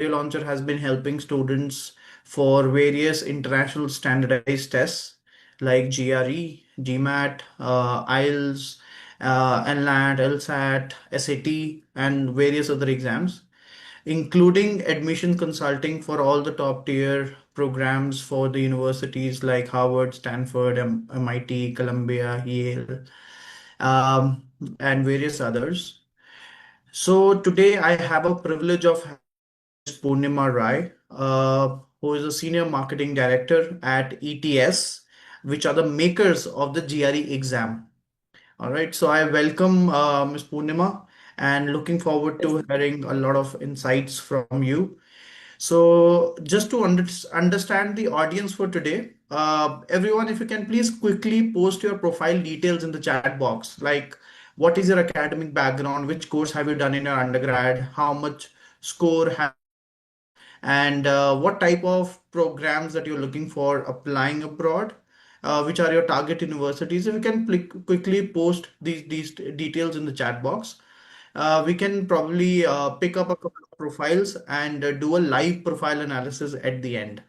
Launcher has been helping students for various international standardized tests like GRE, GMAT, IELTS, NLAT, LSAT, SAT, and various other exams, including admission consulting for all the top tier programs for the universities like Harvard, Stanford, MIT, Columbia, Yale, um, and various others. So today I have a privilege of Purnima Rai, who is a senior marketing director at ETS, which are the makers of the GRE exam. All right, so I welcome Ms. Purnima and looking forward Yes. to hearing a lot of insights from you. So, just to understand the audience for today, everyone, if you can please quickly post your profile details in the chat box, like what is your academic background, which course have you done in your undergrad, how much score have and what type of programs that you're looking for applying abroad, which are your target universities. If you can quickly post these details in the chat box, we can probably pick up a couple of profiles and do a live profile analysis at the end.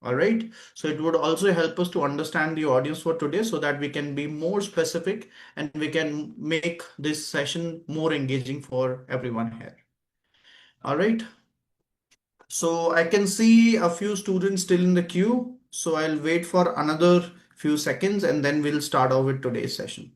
All right. So it would also help us to understand the audience for today so that we can be more specific and we can make this session more engaging for everyone here. All right. So I can see a few students still in the queue. So I'll wait for another few seconds and then we'll start off with today's session.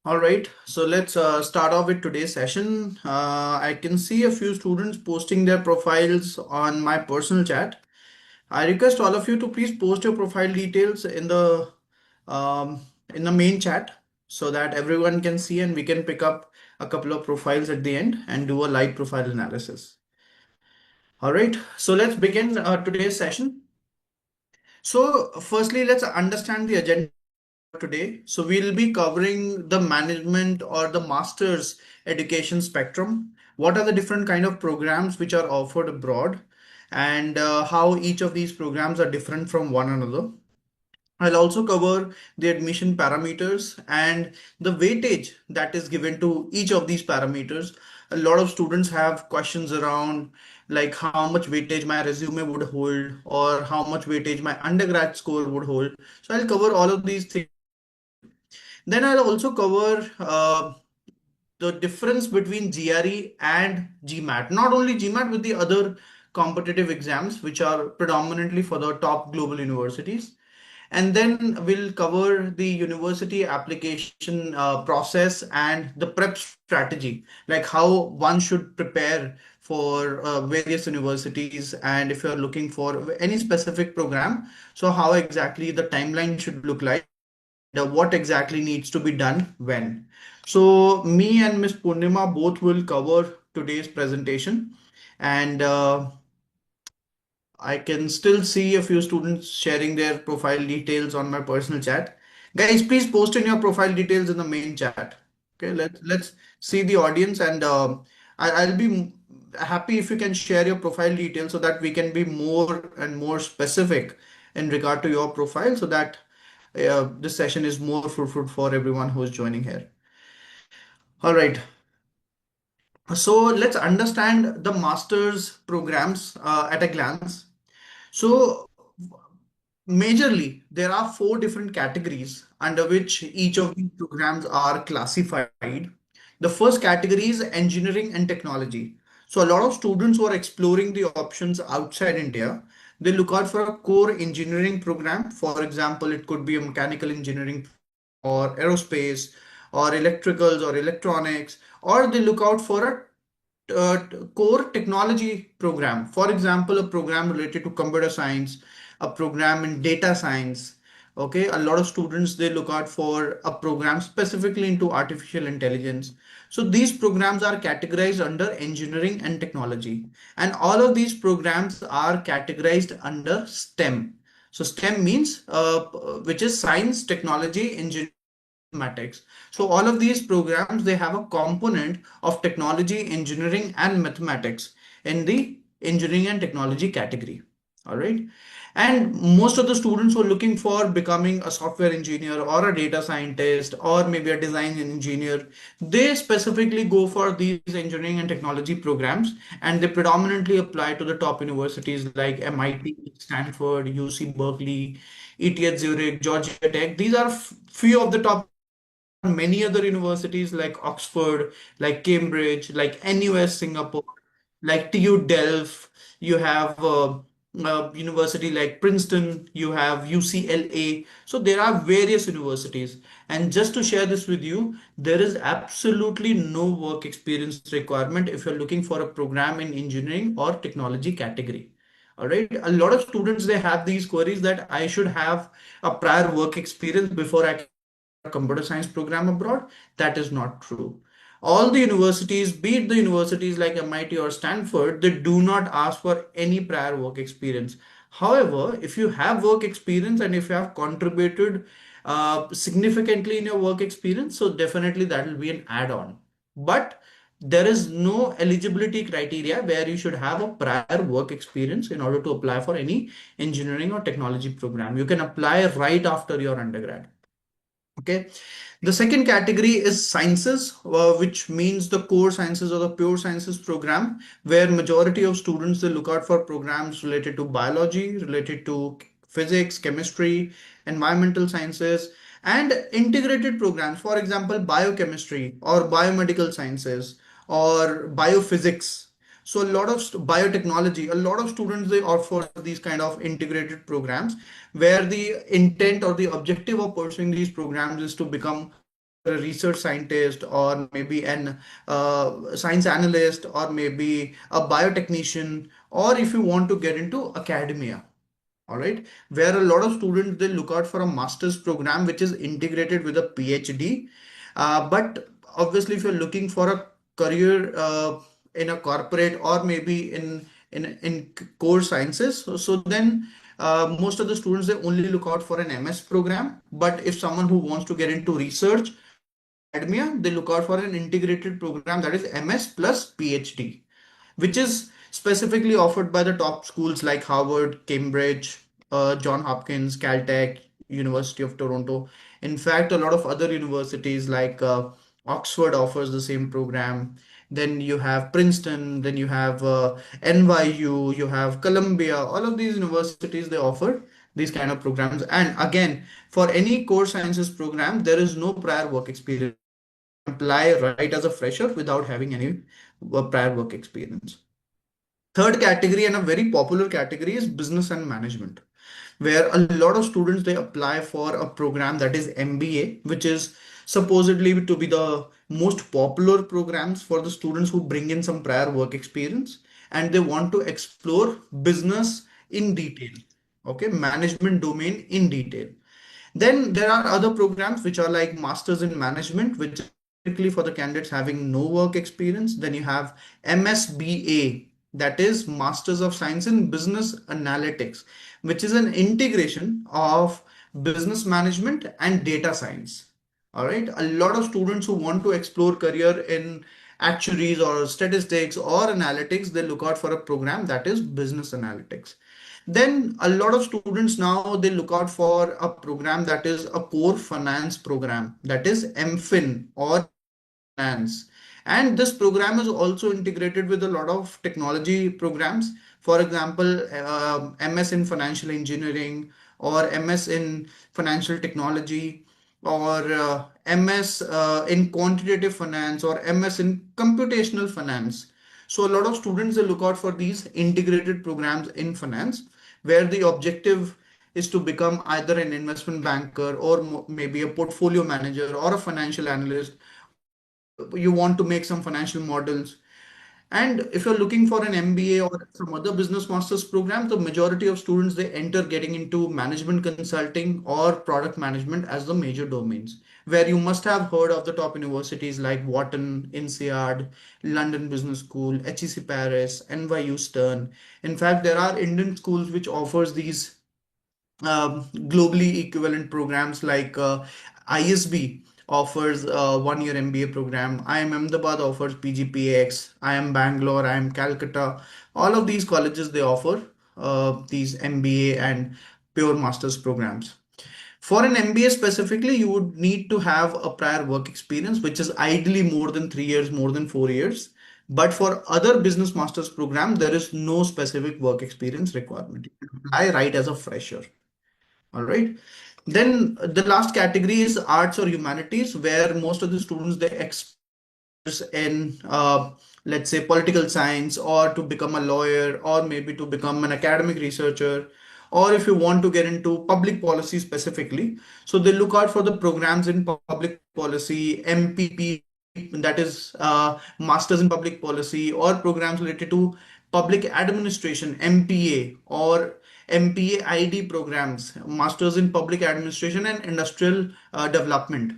All right, so let's start off with today's session. I can see a few students posting their profiles on my personal chat. I request all of you to please post your profile details um, in the main chat so that everyone can see and we can pick up a couple of profiles at the end and do a live profile analysis. All right, so let's begin today's session. So, firstly, let's understand the agenda today. So, we'll be covering the management or the master's education spectrum. What are the different kind of programs which are offered abroad, and how each of these programs are different from one another. I'll also cover the admission parameters and the weightage that is given to each of these parameters. A lot of students have questions around like how much weightage my resume would hold or how much weightage my undergrad score would hold. So I'll cover all of these things. Then I'll also cover the difference between GRE and GMAT. Not only GMAT, with the other competitive exams, which are predominantly for the top global universities. And then we'll cover the university application process and the prep strategy, like how one should prepare for various universities. And if you're looking for any specific program, so how exactly the timeline should look like, what exactly needs to be done when. So me and Miss Purnima both will cover today's presentation. And I can still see a few students sharing their profile details on my personal chat. Guys, please post in your profile details in the main chat. Okay, let's see the audience, and I'll be happy if you can share your profile details so that we can be more and more specific in regard to your profile so that this session is more fruitful for everyone who is joining here. All right. So let's understand the master's programs at a glance. So majorly, there are four different categories under which each of these programs are classified. The first category is engineering and technology. So a lot of students who are exploring the options outside India, they look out for a core engineering program. For example, it could be a mechanical engineering program or aerospace or electricals or electronics, or they look out for a core technology program. For example, a program related to computer science, a program in data science. Okay, a lot of students they look out for a program specifically into artificial intelligence. So these programs are categorized under engineering and technology, and all of these programs are categorized under STEM. So STEM means which is science, technology, engineering, mathematics. So all of these programs, they have a component of technology, engineering, and mathematics in the engineering and technology category. All right. And most of the students who are looking for becoming a software engineer or a data scientist or maybe a design engineer, they specifically go for these engineering and technology programs, and they predominantly apply to the top universities like MIT, Stanford, UC Berkeley, ETH Zurich, Georgia Tech. These are few of the top. There are many other universities like Oxford, like Cambridge, like NUS Singapore, like TU Delft. You have university like Princeton. You have UCLA. So there are various universities. And just to share this with you, there is absolutely no work experience requirement if you're looking for a program in engineering or technology category. All right. A lot of students they have these queries that I should have a prior work experience before I can a computer science program abroad. That is not true. All the universities, be it the universities like MIT or Stanford, they do not ask for any prior work experience. However, if you have work experience and if you have contributed significantly in your work experience, so definitely that will be an add-on. But there is no eligibility criteria where you should have a prior work experience in order to apply for any engineering or technology program. You can apply right after your undergrad. Okay. The second category is sciences, which means the core sciences or the pure sciences program, where majority of students they look out for programs related to biology, related to physics, chemistry, environmental sciences, and integrated programs. For example, biochemistry or biomedical sciences or biophysics. So a lot of biotechnology, a lot of students they opt for these kind of integrated programs where the intent or the objective of pursuing these programs is to become either a research scientist or maybe an science analyst or maybe a biotechnician, or if you want to get into academia. All right, where a lot of students they look out for a master's program which is integrated with a PhD. But obviously, if you're looking for a career in a corporate or maybe in core sciences, so then most of the students they only look out for an MS program. But if someone who wants to get into research or academia, they look out for an integrated program that is MS plus PhD, which is specifically offered by the top schools like Harvard, Cambridge, John Hopkins, Caltech, University of Toronto. In fact, a lot of other universities like Oxford offers the same program. Then you have Princeton, then you have NYU, you have Columbia. All of these universities they offer these kind of programs. And again, for any core sciences program, there is no prior work experience. You can apply right as a fresher without having any prior work experience. Third category and a very popular category is business and management, where a lot of students they apply for a program that is MBA, which is supposedly to be the most popular programs for the students who bring in some prior work experience and they want to explore business in detail. Okay, management domain in detail. Then there are other programs which are like Masters in Management, which is strictly for the candidates having no work experience. Then you have MSBA, that is Masters of Science in Business Analytics, which is an integration of business management and data science. All right. A lot of students who want to explore career in actuaries or statistics or analytics, they look out for a program that is business analytics. Then a lot of students now they look out for a program that is a core finance program, that is MFin or MBA Finance. And this program is also integrated with a lot of technology programs. For example, MS in financial engineering or MS in financial technology or MS in quantitative finance or MS in computational finance. So a lot of students they look out for these integrated programs in finance, where the objective is to become either an investment banker or maybe a portfolio manager or a financial analyst, or you want to make some financial models. And if you're looking for an MBA or some other business masters program, the majority of students they enter getting into management consulting or product management as the major domains, where you must have heard of the top universities like Wharton, INSEAD, London Business School, HEC Paris, NYU Stern. In fact, there are Indian schools which offers these globally equivalent programs like ISB offers a 1 year MBA program. IIM Ahmedabad offers PGPX. IIM Bangalore, IIM Calcutta. All of these colleges they offer these MBA and pure masters programs. For an MBA specifically, you would need to have a prior work experience, which is ideally more than 3 years, more than 4 years. But for other business masters program, there is no specific work experience requirement. You can apply right as a fresher. All right. Then the last category is arts or humanities, where most of the students they expect careers in, let's say, political science, or to become a lawyer, or maybe to become an academic researcher, or if you want to get into public policy specifically. So they look out for the programs in public policy, MPP, that is Masters in Public Policy, or programs related to public administration, MPA, or MPA ID programs, Masters in Public Administration and Industrial Development.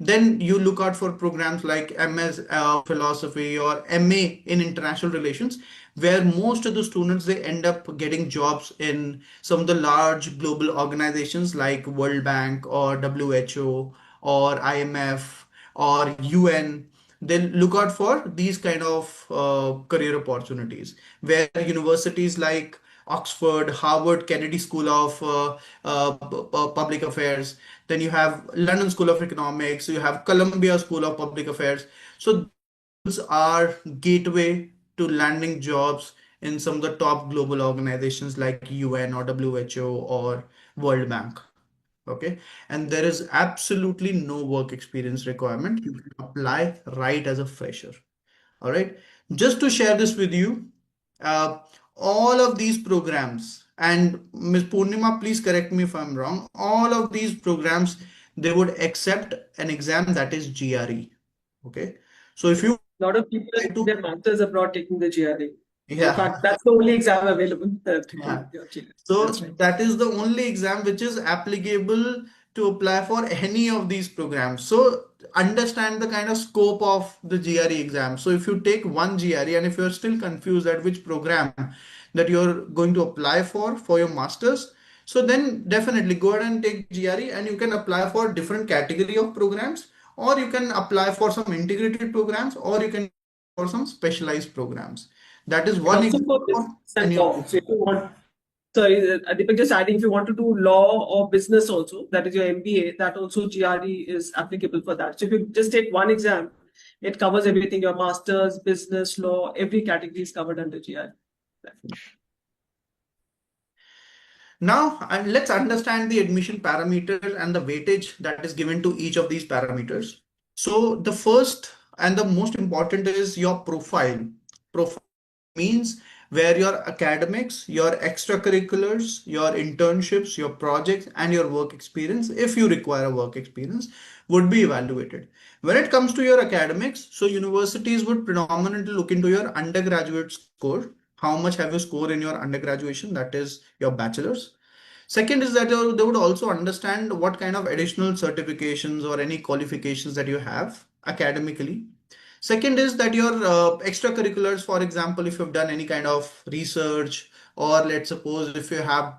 Then you look out for programs like MS Philosophy or MA in International Relations, where most of the students they end up getting jobs in some of the large global organizations like World Bank or WHO or IMF or UN. They look out for these kind of career opportunities, where universities like Oxford, Harvard, Kennedy School of Public Affairs. Then you have London School of Economics. You have Columbia School of Public Affairs. So these schools are gateway to landing jobs in some of the top global organizations like UN or WHO or World Bank. Okay, and there is absolutely no work experience requirement. You can apply right as a fresher. All right. Just to share this with you, uh, all of these programs, and Ms. Purnima, please correct me if I'm wrong, all of these programs, they would accept an exam that is GRE. Okay. So if you A lot of people are try doing to, their masters abroad taking the GRE. In yeah, fact, that's the only exam available to yeah. take your GRE. So That's right. that is the only exam which is applicable to apply for any of these programs. So understand the kind of scope of the GRE exam. So if you take one GRE and if you're still confused at which program that you're going to apply for your masters, so then definitely go ahead and take GRE and you can apply for different category of programs, or you can apply for some integrated programs, or you can apply for some specialized programs. That is And one also exam for for business and any of law. these. So if you want, sorry, Deepak, just adding, if you want to do law or business also, that is your MBA, that also GRE is applicable for that. So if you just take one exam, it covers everything, your masters, business, law, every category is covered under GRE. Now, let's understand the admission parameters and the weightage that is given to each of these parameters. So, the first and the most important is your profile. Profile means where your academics, your extracurriculars, your internships, your projects, and your work experience, if you require a work experience, would be evaluated. When it comes to your academics, so universities would predominantly look into your undergraduate score. How much have you scored in your undergraduation? That is your bachelor's. Second is that they would also understand what kind of additional certifications or any qualifications that you have academically. Second is that your extracurriculars, for example, if you've done any kind of research, or let's suppose if you have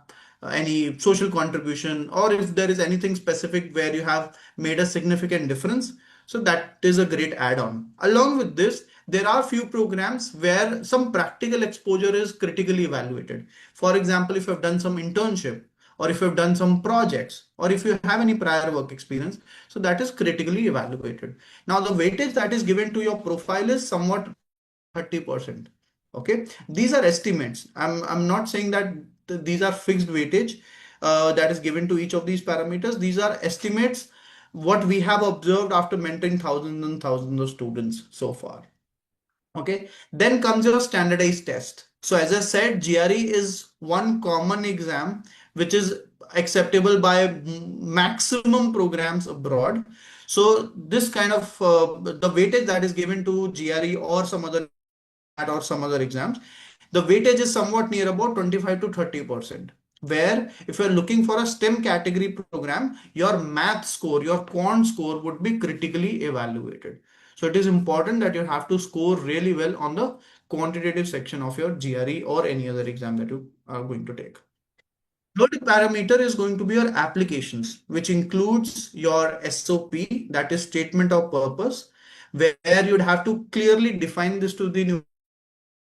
any social contribution, or if there is anything specific where you have made a significant difference. So that is a great add-on. Along with this, there are few programs where some practical exposure is critically evaluated. For example, if you've done some internship, or if you've done some projects, or if you have any prior work experience, so that is critically evaluated. Now, the weightage that is given to your profile is somewhat 30%. Okay, these are estimates. I'm not saying that these are fixed weightage that is given to each of these parameters. These are estimates, what we have observed after mentoring thousands and thousands of students so far. Okay, then comes your standardized test. So as I said, GRE is one common exam which is acceptable by maximum programs abroad. So this kind of the weightage that is given to GRE or some other or some other exams, the weightage is somewhat near about 25 to 30%. Where if you're looking for a STEM category program, your math score, your quant score would be critically evaluated. So it is important that you have to score really well on the quantitative section of your GRE or any other exam that you are going to take. Third parameter is going to be your applications, which includes your SOP, that is statement of purpose, where you'd have to clearly define this to the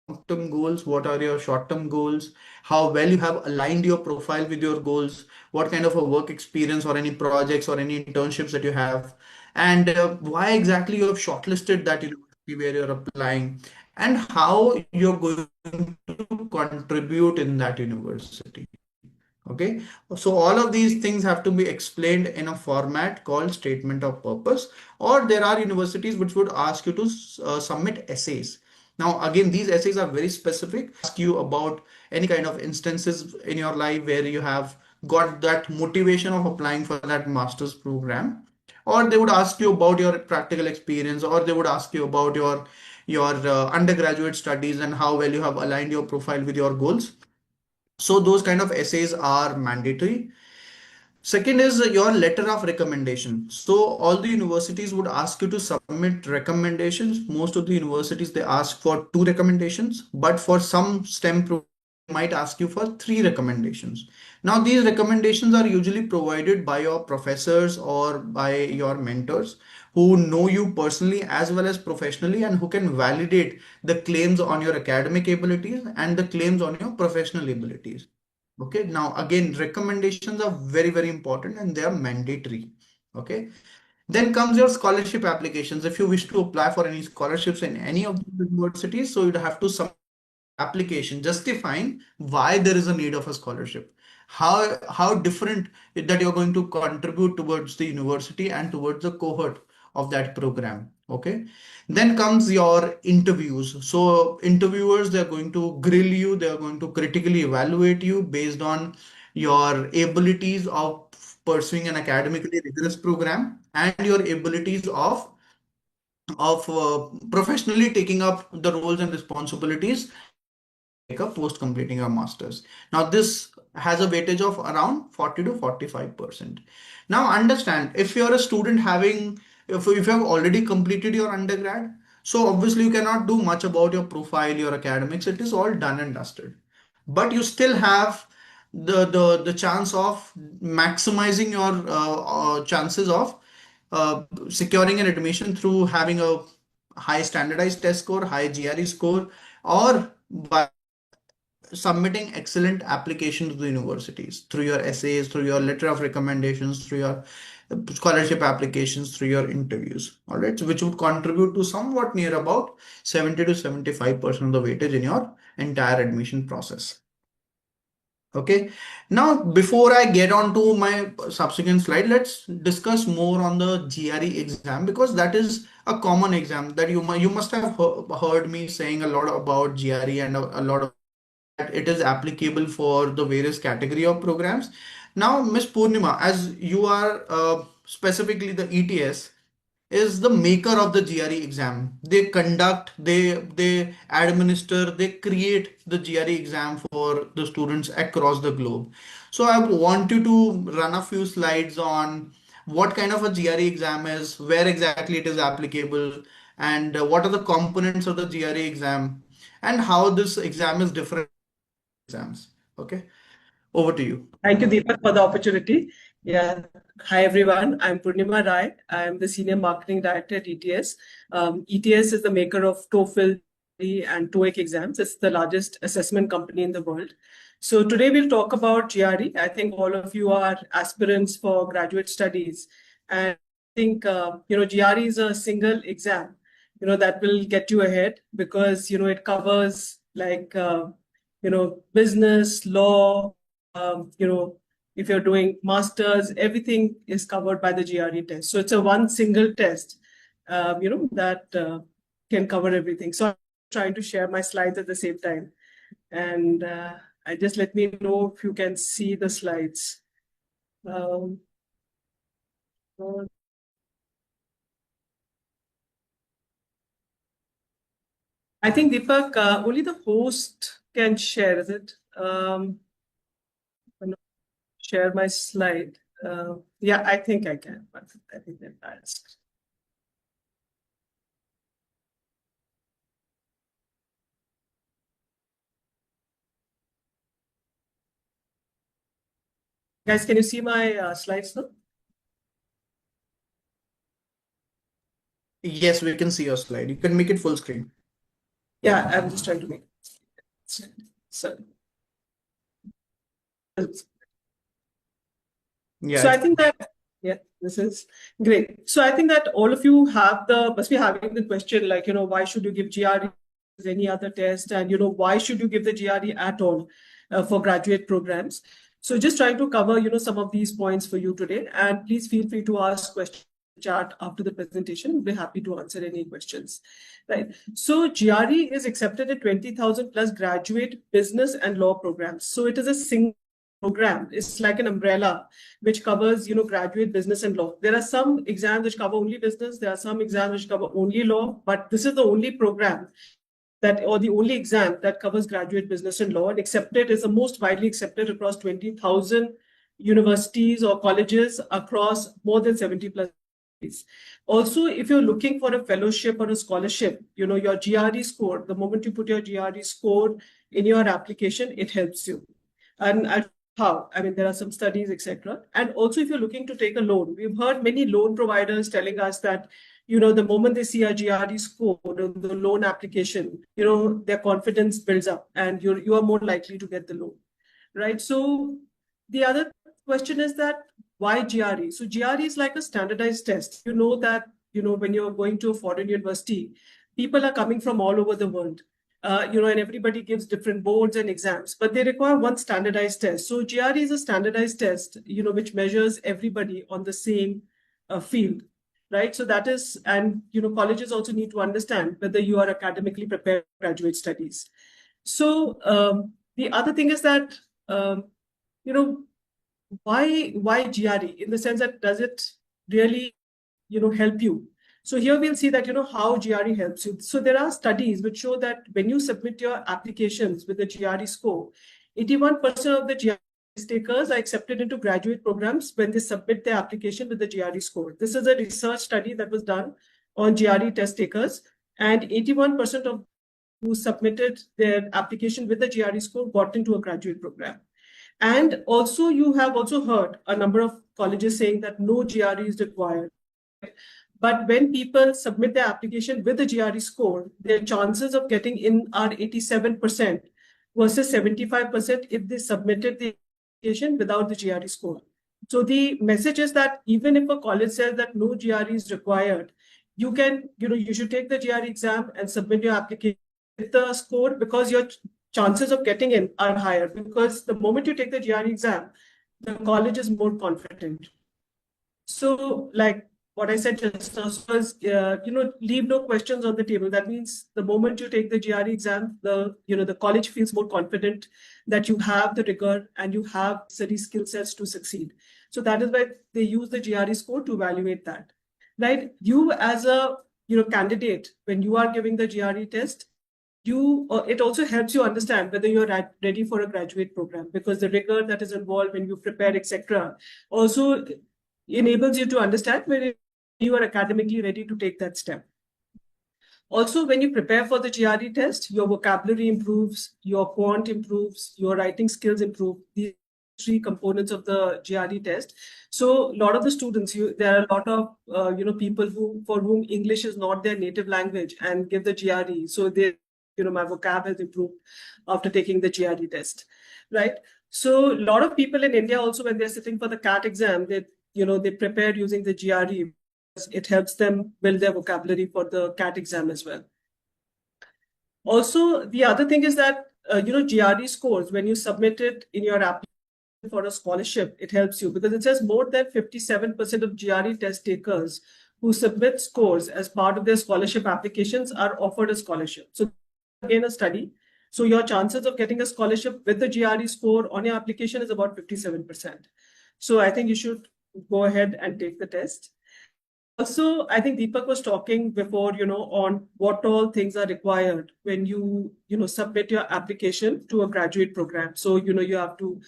long-term goals, what are your short-term goals, how well you have aligned your profile with your goals, what kind of a work experience or any projects or any internships that you have, and why exactly you have shortlisted that university where you're applying, and how you're going to contribute in that university. Okay, so all of these things have to be explained in a format called statement of purpose, or there are universities which would ask you to submit essays. Now, again, these essays are very specific, ask you about any kind of instances in your life where you have got that motivation of applying for that master's program, or they would ask you about your practical experience, or they would ask you about your undergraduate studies and how well you have aligned your profile with your goals. So those kind of essays are mandatory. Second is your letter of recommendation. So all the universities would ask you to submit recommendations. Most of the universities, they ask for two recommendations, but for some STEM programs, they might ask you for three recommendations. Now these recommendations are usually provided by your professors or by your mentors who know you personally as well as professionally, and who can validate the claims on your academic abilities and the claims on your professional abilities. Okay, now again, recommendations are very, very important and they are mandatory. Okay, then comes your scholarship applications. If you wish to apply for any scholarships in any of the universities, so you'd have to submit application justifying why there is a need of a scholarship, how different that you're going to contribute towards the university and towards the cohort of that program. Okay, then comes your interviews. So interviewers, they're going to grill you, they're going to critically evaluate you based on your abilities of pursuing an academically rigorous program and your abilities of professionally taking up the roles and responsibilities up post completing your masters. Now this has a weightage of around 40 to 45%. Now understand, if you're a student having, if you have already completed your undergrad, so obviously you cannot do much about your profile, your academics, it is all done and dusted. But you still have the chance of maximizing your chances of securing an admission through having a high standardized test score, high GRE score, or by submitting excellent applications to the universities through your essays, through your letter of recommendations, through your scholarship applications, through your interviews. All right, so which would contribute to somewhat near about 70 to 75% of the weightage in your entire admission process. Okay, now before I get on to my subsequent slide, let's discuss more on the GRE exam, because that is a common exam that you must have heard me saying a lot about GRE and a lot of that it is applicable for the various category of programs. Now, Miss Purnima, as you are specifically the ETS, is the maker of the GRE exam. They conduct, they administer, they create the GRE exam for the students across the globe. So I want you to run a few slides on what kind of a GRE exam is, where exactly it is applicable, and what are the components of the GRE exam, and how this exam is different exams. Okay, over to you. Thank you, Deepak, for the opportunity. Yeah. Hi, everyone. I'm Purnima Rai. I'm the Senior Marketing Director at ETS. ETS is the maker of TOEFL and TOEIC exams. It's the largest assessment company in the world. So today we'll talk about GRE. I think all of you are aspirants for graduate studies. And I think, GRE is a single exam, that will get you ahead because, it covers business, law, if you're doing masters, everything is covered by the GRE test. So it's a one single test, that can cover everything. So I'm trying to share my slides at the same time. And I just let me know if you can see the slides. Um, uh, I think Deepak, only the host can share, is it? I'm gonna share my slide. Yeah, I think I can, but I think they're biased. Guys, can you see my slides now? Yes, we can see your slide. You can make it full screen. Yeah, I'm just trying to make it. So, Yeah, so it's I think that, yeah, this is great. So I think that all of you must be having the question like, why should you give GRE as any other test? And, why should you give the GRE at all for graduate programs? So just trying to cover, some of these points for you today. And please feel free to ask questions in the chat after the presentation. We'll be happy to answer any questions. Right. So GRE is accepted at 20,000 plus graduate business and law programs. So it is a single program. It's like an umbrella which covers, graduate business and law. There are some exams which cover only business. There are some exams which cover only law, but this is the only program or the only exam that covers graduate business and law and accepted is the most widely accepted across 20,000 universities or colleges across more than 70 plus countries. Also, if you're looking for a fellowship or a scholarship, your GRE score, the moment you put your GRE score in your application, it helps you. And how? I mean, there are some studies, etc. And also, if you're looking to take a loan, we've heard many loan providers telling us that, the moment they see a GRE score on the loan application, their confidence builds up and you are more likely to get the loan, right? So the other question is that why GRE? So GRE is like a standardized test. You know that, when you're going to a foreign university, people are coming from all over the world. And everybody gives different boards and exams, but they require one standardized test. So GRE is a standardized test, which measures everybody on the same field, right? So that is, and colleges also need to understand whether you are academically prepared for graduate studies. So the other thing is that you know why GRE in the sense that does it really help you? So here we'll see that how GRE helps you. So there are studies which show that when you submit your applications with the GRE score, 81% of the GRE takers are accepted into graduate programs when they submit their application with the GRE score. This is a research study that was done on GRE test takers, and 81% of who submitted their application with the GRE score got into a graduate program. And also, you have also heard a number of colleges saying that no GRE is required. But when people submit their application with a GRE score, their chances of getting in are 87% versus 75% if they submitted the application without the GRE score. So the message is that even if a college says that no GRE is required, you should take the GRE exam and submit your application with the score because your chances of getting in are higher because the moment you take the GRE exam, the college is more confident. So, like what I said just now was, leave no questions on the table. That means the moment you take the GRE exam, the college feels more confident that you have the rigor and you have study skill sets to succeed. So that is why they use the GRE score to evaluate that, right? You as a candidate, when you are giving the GRE test, it also helps you understand whether you're ready for a graduate program because the rigor that is involved when you prepare, etc., also enables you to understand whether you are academically ready to take that step. Also, when you prepare for the GRE test, your vocabulary improves, your quant improves, your writing skills improve. These three components of the GRE test. So a lot of the students, there are a lot of people for whom English is not their native language and give the GRE. So my vocab has improved after taking the GRE test, right? So a lot of people in India also, when they're sitting for the CAT exam, they prepare using the GRE. It helps them build their vocabulary for the CAT exam as well. Also, the other thing is that GRE scores, when you submit it in your application for a scholarship, it helps you because it says more than 57% of GRE test takers who submit scores as part of their scholarship applications are offered a scholarship. So again, a study. So your chances of getting a scholarship with the GRE score on your application is about 57%. So I think you should go ahead and take the test. Also, I think Deepak was talking before, on what all things are required when you submit your application to a graduate program. So, you have to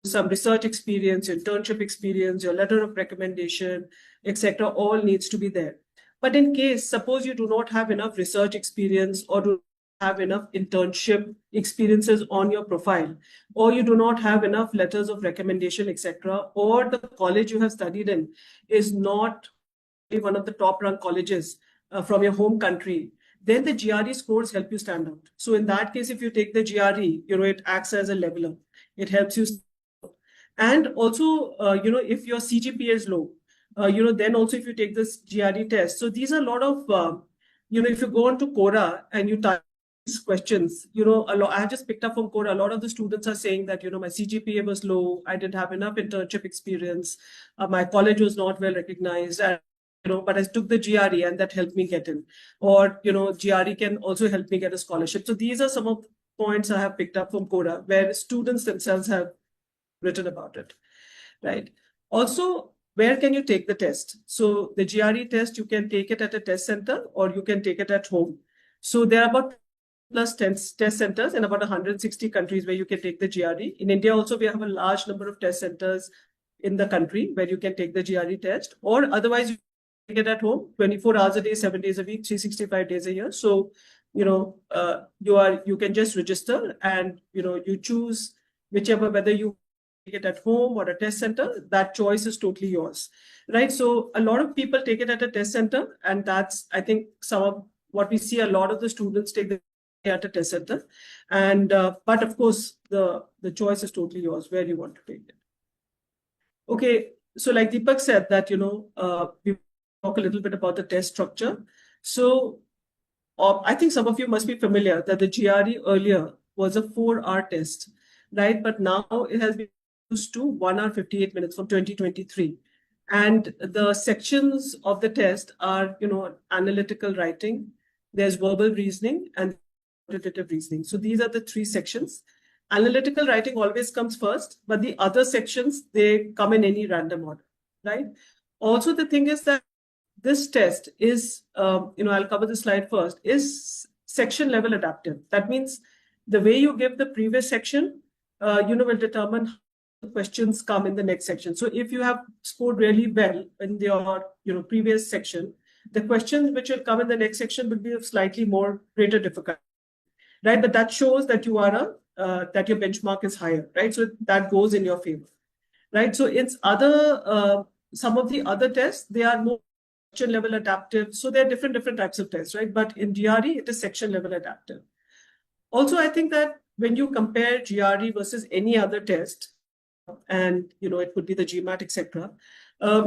some research experience, internship experience, your letter of recommendation, etc. all needs to be there. But in case, suppose you do not have enough research experience or do not have enough internship experiences on your profile, or you do not have enough letters of recommendation, etc., or the college you have studied in is not one of the top ranked colleges from your home country, then the GRE scores help you stand out. So in that case, if you take the GRE, it acts as a leveler. It helps you. And also, if your CGPA is low, then also if you take this GRE test. So these are a lot of, if you go on to Quora and you type these questions, I just picked up from Quora, a lot of the students are saying that, my CGPA was low, I didn't have enough internship experience, my college was not well recognized, and but I took the GRE and that helped me get in. Or, GRE can also help me get a scholarship. So these are some of the points I have picked up from Quora, where students themselves have written about it, right? Also, where can you take the test? So the GRE test, you can take it at a test center or you can take it at home. So there are about plus 10 test centers in about 160 countries where you can take the GRE. In India also, we have a large number of test centers in the country where you can take the GRE test, or otherwise you can take it at home 24 hours a day, 7 days a week, 365 days a year. So, you can just register and, you choose whichever, whether you take it at home or a test center, that choice is totally yours, right? So a lot of people take it at a test center, and that's, I think, some of what we see. A lot of the students take the at a test center, and but of course the choice is totally yours where you want to take it. Okay, so like Deepak said that we talk a little bit about the test structure. So I think some of you must be familiar that the GRE earlier was a 4-hour test, right? But now it has been reduced to 1 hour 58 minutes from 2023. And the sections of the test are, analytical writing, there's verbal reasoning, and quantitative reasoning. So these are the three sections. Analytical writing always comes first, but the other sections, they come in any random order, right? Also, the thing is that this test is, I'll cover the slide first, is section level adaptive. That means the way you give the previous section, will determine how the questions come in the next section. So if you have scored really well in your, previous section, the questions which will come in the next section will be of slightly more greater difficulty, right? But that shows that you are that your benchmark is higher, right? So that goes in your favor, right? So it's some of the other tests, they are more section level adaptive. So there are different types of tests, right? But in GRE, it is section level adaptive. Also, I think that when you compare GRE versus any other test, and it could be the GMAT, etc.,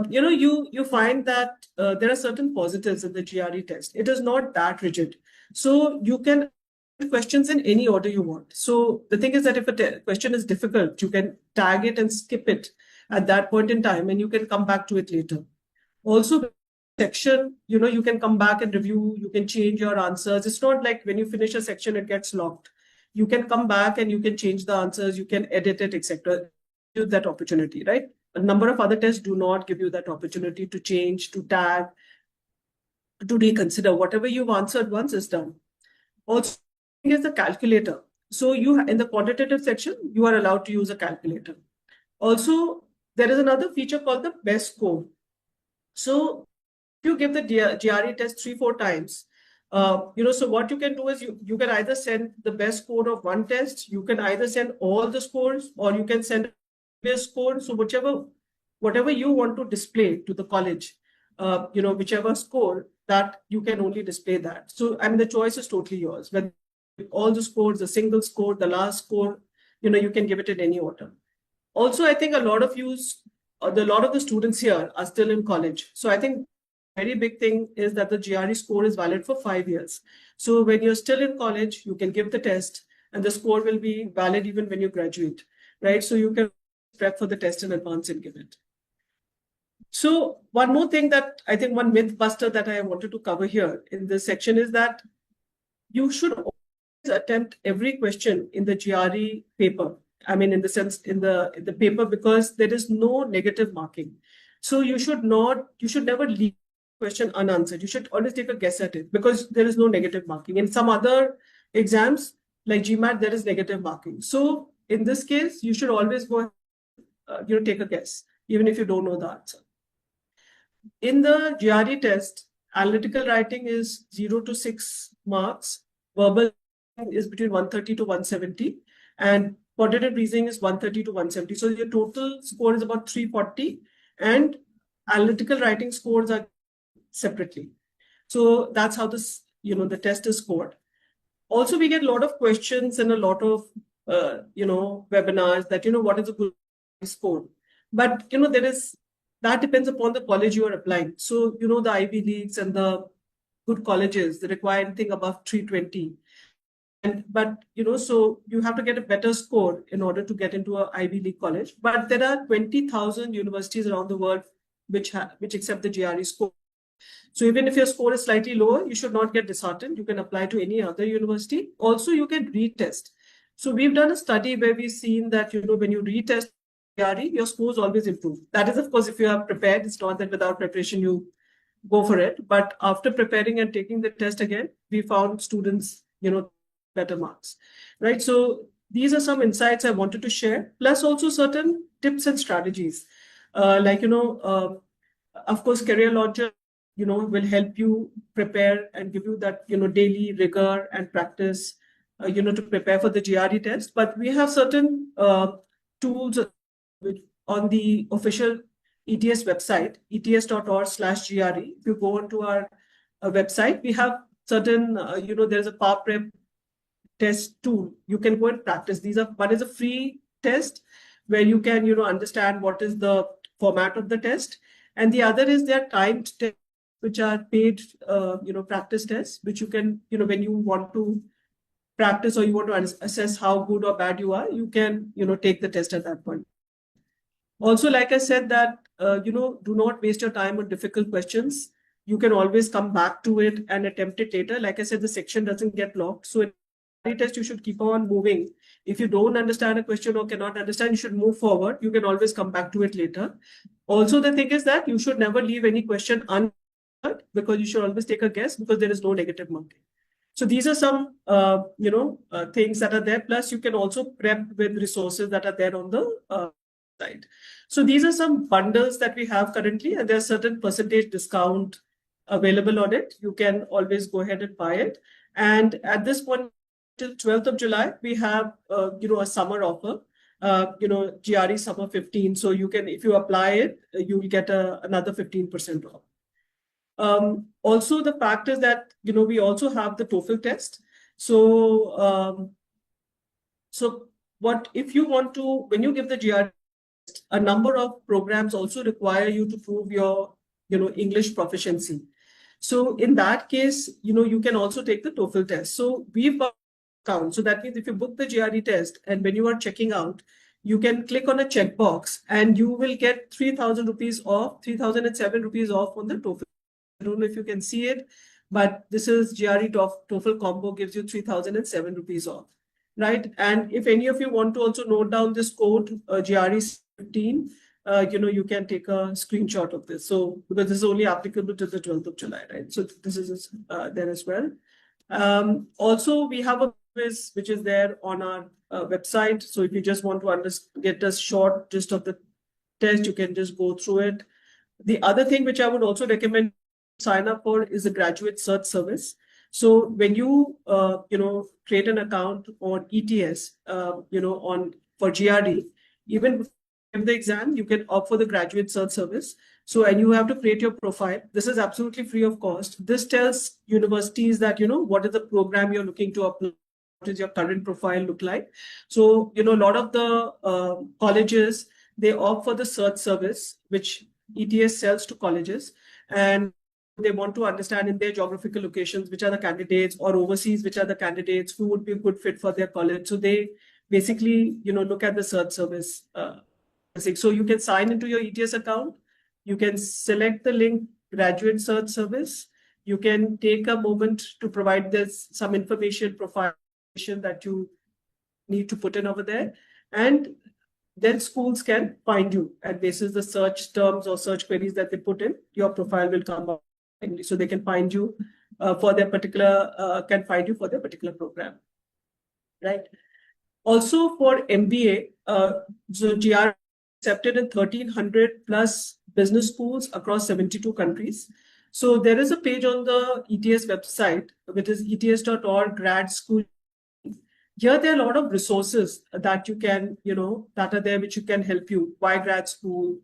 you find that there are certain positives in the GRE test. It is not that rigid. So you can questions in any order you want. So the thing is that if a question is difficult, you can tag it and skip it at that point in time, and you can come back to it later. Also, section, you can come back and review, you can change your answers. It's not like when you finish a section, it gets locked. You can come back and you can change the answers, you can edit it, etc. Give that opportunity, right? A number of other tests do not give you that opportunity to change, to tag, to reconsider. Whatever you've answered once is done. Also, is the calculator. So in the quantitative section, you are allowed to use a calculator. Also, there is another feature called the best score. So if you give the GRE test 3-4 times, so what you can do is you can either send the best score of one test, you can either send all the scores, or you can send score. So whatever you want to display to the college, whichever score that you can only display that. So I mean the choice is totally yours. Whether all the scores, the single score, the last score, you can give it in any order. Also, I think a lot of the students here are still in college. So I think very big thing is that the GRE score is valid for 5 years. So when you're still in college, you can give the test and the score will be valid even when you graduate, right? So you can prep for the test in advance and give it. So one more thing that I think one myth buster that I wanted to cover here in this section is that you should always attempt every question in the GRE paper. I mean, in the sense in the paper, because there is no negative marking. So you should never leave the question unanswered. You should always take a guess at it because there is no negative marking. In some other exams, like GMAT, there is negative marking. So in this case, you should always go, take a guess, even if you don't know the answer. In the GRE test, analytical writing is 0 to 6 marks, verbal is between 130 to 170, and quantitative reasoning is 130 to 170. So your total score is about 340, and analytical writing scores are separately. So that's how the test is scored. Also, we get a lot of questions and a lot of webinars that what is a good score, but that depends upon the college you are applying. So the Ivy Leagues and the good colleges, they require anything above 320. But so you have to get a better score in order to get into a Ivy League college. But there are 20,000 universities around the world which accept the GRE score. So even if your score is slightly lower, you should not get disheartened. You can apply to any other university. Also, you can retest. So we've done a study where we've seen that when you retest GRE, your scores always improve. That is, of course, if you are prepared. It's not that without preparation you go for it. But after preparing and taking the test again, we found students, better marks, right? So these are some insights I wanted to share, plus also certain tips and strategies. Of course, Career Launcher, will help you prepare and give you that, daily rigor and practice, to prepare for the GRE test. But we have certain tools on the official ETS website, ets.org/GRE. If you go onto our website, we have certain, there's a power prep test tool. You can go and practice. One is a free test where you can, understand what is the format of the test. And the other is their timed tests, which are paid, practice tests, which you can, when you want to practice or you want to assess how good or bad you are, you can, take the test at that point. Also, like I said, that, do not waste your time on difficult questions. You can always come back to it and attempt it later. Like I said, the section doesn't get locked. So in the test, you should keep on moving. If you don't understand a question or cannot understand, you should move forward. You can always come back to it later. Also, the thing is that you should never leave any question unanswered because you should always take a guess because there is no negative marking. So these are some, things that are there. Plus, you can also prep with resources that are there on the side. So these are some bundles that we have currently, and there's certain percentage discount available on it. You can always go ahead and buy it. And at this point, till 12th of July, we have, a summer offer, GRE Summer 15. So you can, if you apply it, you will get another 15% off. Also, the fact is that, we also have the TOEFL test. So, what if you want to, when you give the GRE, a number of programs also require you to prove your, English proficiency. So in that case, you can also take the TOEFL test. So we've got count. So that means if you book the GRE test and when you are checking out, you can click on a checkbox and you will get 3,000 rupees off, 3,007 rupees off on the TOEFL. I don't know if you can see it, but this is GRE TOEFL combo gives you 3,007 rupees off, right? And if any of you want to also note down this code, GRE 15, you can take a screenshot of this. So because this is only applicable to the 12th of July, right? So this is there as well. Also, we have a quiz which is there on our website. So if you just want to get a short gist of the test, you can just go through it. The other thing which I would also recommend sign up for is the graduate search service. So when you create an account on ETS, for GRE, even give the exam, you can opt for the graduate search service. So, and you have to create your profile. This is absolutely free of cost. This tells universities that, what is the program you're looking to apply, what is your current profile look like. So, a lot of the colleges, they opt for the search service, which ETS sells to colleges. And they want to understand in their geographical locations which are the candidates, or overseas which are the candidates who would be a good fit for their college. So they basically look at the search service. So you can sign into your ETS account, you can select the link graduate search service, you can take a moment to provide this some information profile that you need to put in over there, and then schools can find you, and basis the search terms or search queries that they put in, your profile will come up. So they can find you for their particular program, right? Also for MBA, so GR accepted in 1,300 plus business schools across 72 countries. So there is a page on the ETS website, which is ets.org grad school. Here there are a lot of resources that you can, that are there which you can help you. Why grad school,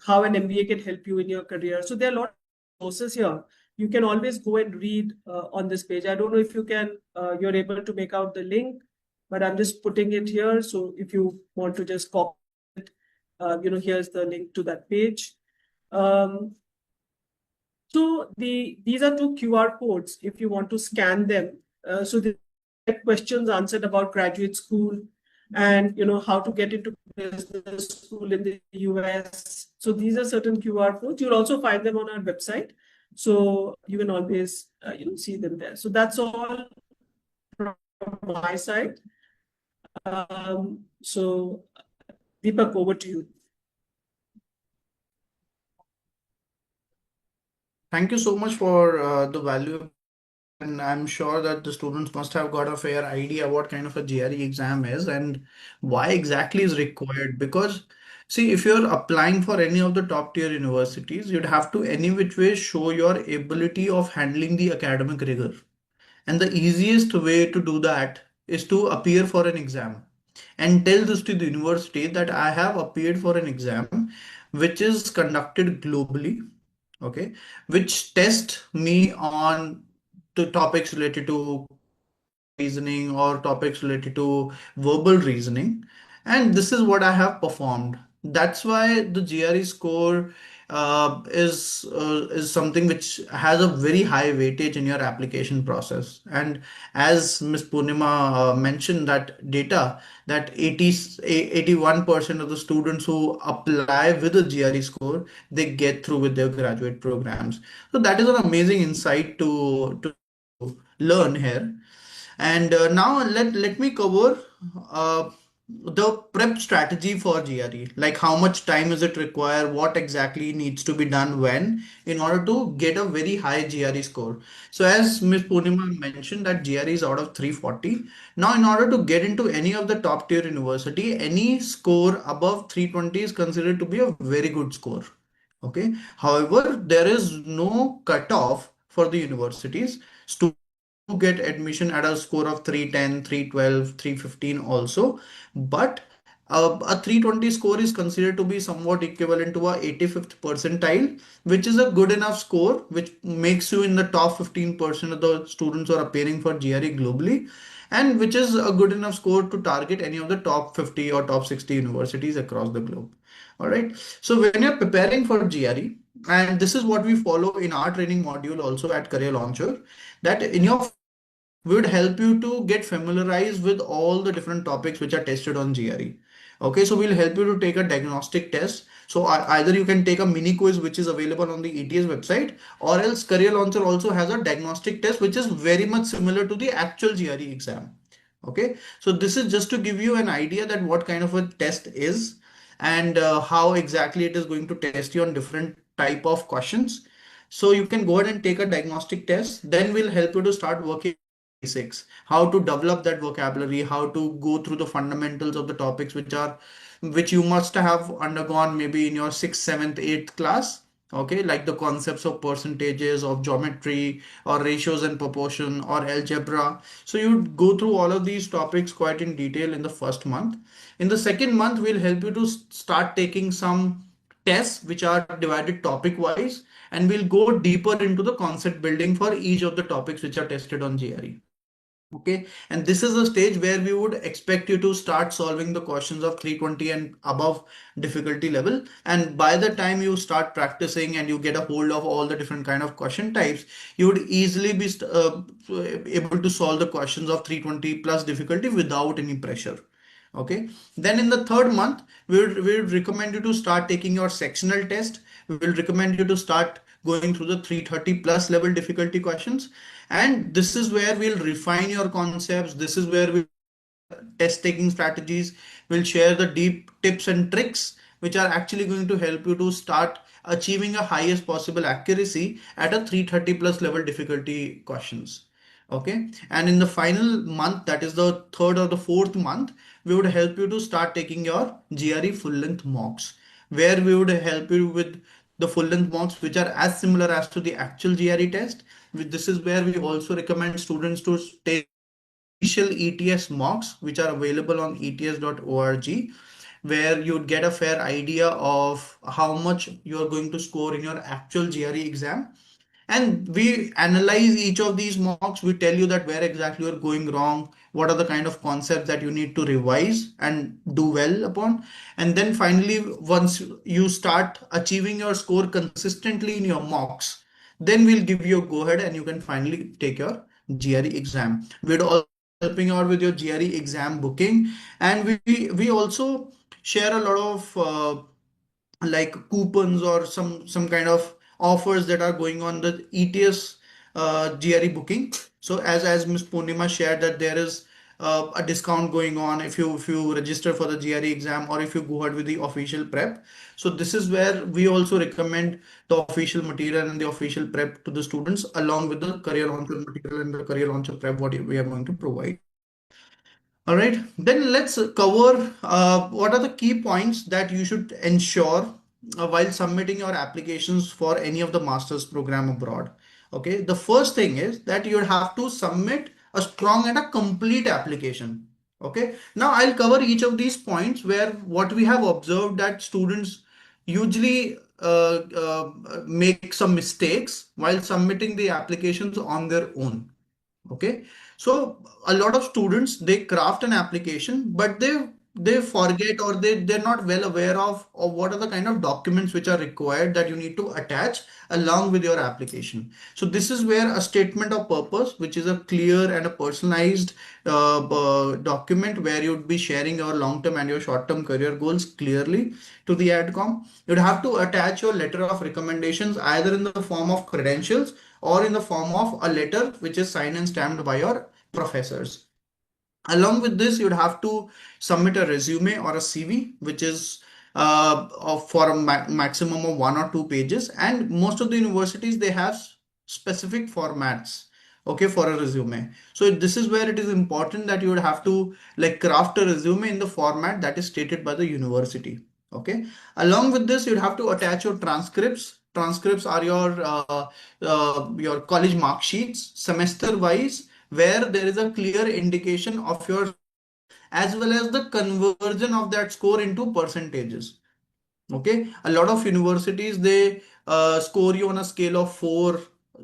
how an MBA can help you in your career. So there are a lot of resources here. You can always go and read on this page. I don't know if you're able to make out the link, but I'm just putting it here. So if you want to just copy it, here's the link to that page. So these are two QR codes if you want to scan them. So the questions answered about graduate school, and how to get into business school in the US. So these are certain QR codes. You'll also find them on our website. So you can always see them there. So that's all from my side. So Deepak, over to you. Thank you so much for the value, and I'm sure that the students must have got a fair idea what kind of a GRE exam is and why exactly is required. Because see, if you're applying for any of the top tier universities, you'd have to any which way show your ability of handling the academic rigor. And the easiest way to do that is to appear for an exam and tell this to the university that I have appeared for an exam which is conducted globally, okay, which test me on the topics related to reasoning or topics related to verbal reasoning, and this is what I have performed. That's why the GRE score is something which has a very high weightage in your application process. And as Ms. Purnima mentioned that data, that 81% of the students who apply with a GRE score, they get through with their graduate programs. So that is an amazing insight to learn here. And now let me cover the prep strategy for GRE. Like how much time is it require? What exactly needs to be done when in order to get a very high GRE score. So as Ms. Purnima mentioned that GRE is out of 340. Now in order to get into any of the top tier university, any score above 320 is considered to be a very good score. Okay. However, there is no cutoff for the universities. Students get admission at a score of 310, 312, 315 also, but a 320 score is considered to be somewhat equivalent to a 85th percentile, which is a good enough score which makes you in the top 15% of the students who are appearing for GRE globally, and which is a good enough score to target any of the top 50 or top 60 universities across the globe. All right, so when you're preparing for GRE, and this is what we follow in our training module also at Career Launcher, that in your we would help you to get familiarized with all the different topics which are tested on GRE. Okay, so we'll help you to take a diagnostic test. So either you can take a mini quiz which is available on the ETS website, or else Career Launcher also has a diagnostic test which is very much similar to the actual GRE exam. Okay, so this is just to give you an idea that what kind of a test is, and how exactly it is going to test you on different type of questions. So you can go ahead and take a diagnostic test. Then we'll help you to start working basics, how to develop that vocabulary, how to go through the fundamentals of the topics which you must have undergone maybe in your sixth, seventh, eighth class. okay, like the concepts of percentages, of geometry, or ratios and proportion, or algebra. So you would go through all of these topics quite in detail in the first month. In the second month, we'll help you to start taking some tests which are divided topic wise, and we'll go deeper into the concept building for each of the topics which are tested on GRE. Okay, and this is a stage where we would expect you to start solving the questions of 320 and above difficulty level. And by the time you start practicing and you get a hold of all the different kind of question types, you would easily be able to solve the questions of 320 plus difficulty without any pressure. Okay, then in the third month, we would recommend you to start taking your sectional test. We will recommend you to start going through the 330 plus level difficulty questions. And this is where we'll refine your concepts. This is where we test taking strategies. We'll share the deep tips and tricks which are actually going to help you to start achieving a highest possible accuracy at a 330 plus level difficulty questions. Okay, and in the final month, that is the third or the fourth month, we would help you to start taking your GRE full length mocks, where we would help you with the full length mocks which are as similar as to the actual GRE test. This is where we also recommend students to take official ETS mocks, which are available on ets.org, where you'd get a fair idea of how much you're going to score in your actual GRE exam. And we analyze each of these mocks. We tell you that where exactly you're going wrong, what are the kind of concepts that you need to revise and do well upon. And then finally, once you start achieving your score consistently in your mocks, then we'll give you a go ahead and you can finally take your GRE exam. We're also helping out with your GRE exam booking, and we also share a lot of like coupons or some kind of offers that are going on the ETS GRE booking. So as Ms. Purnima shared that there is a discount going on if you register for the GRE exam or if you go ahead with the official prep. So this is where we also recommend the official material and the official prep to the students along with the career launcher material and the career launcher prep what we are going to provide. All right, then let's cover what are the key points that you should ensure while submitting your applications for any of the master's program abroad. Okay, the first thing is that you have to submit a strong and a complete application. Okay, now I'll cover each of these points where what we have observed that students usually make some mistakes while submitting the applications on their own. Okay, so a lot of students they craft an application, but they forget or they're not well aware of what are the kind of documents which are required that you need to attach along with your application. So this is where a statement of purpose, which is a clear and a personalized document where you'd be sharing your long-term and your short-term career goals clearly to the AdCom. You'd have to attach your letter of recommendations either in the form of credentials or in the form of a letter which is signed and stamped by your professors. Along with this, you'd have to submit a resume or a CV, which is for a maximum of 1 or 2 pages. And most of the universities they have specific formats, okay, for a resume. So this is where it is important that you would have to like craft a resume in the format that is stated by the university. Okay. Along with this, you'd have to attach your transcripts. Transcripts are your college mark sheets, semester wise, where there is a clear indication of your score as well as the conversion of that score into percentages. Okay, a lot of universities they score you on a scale of 4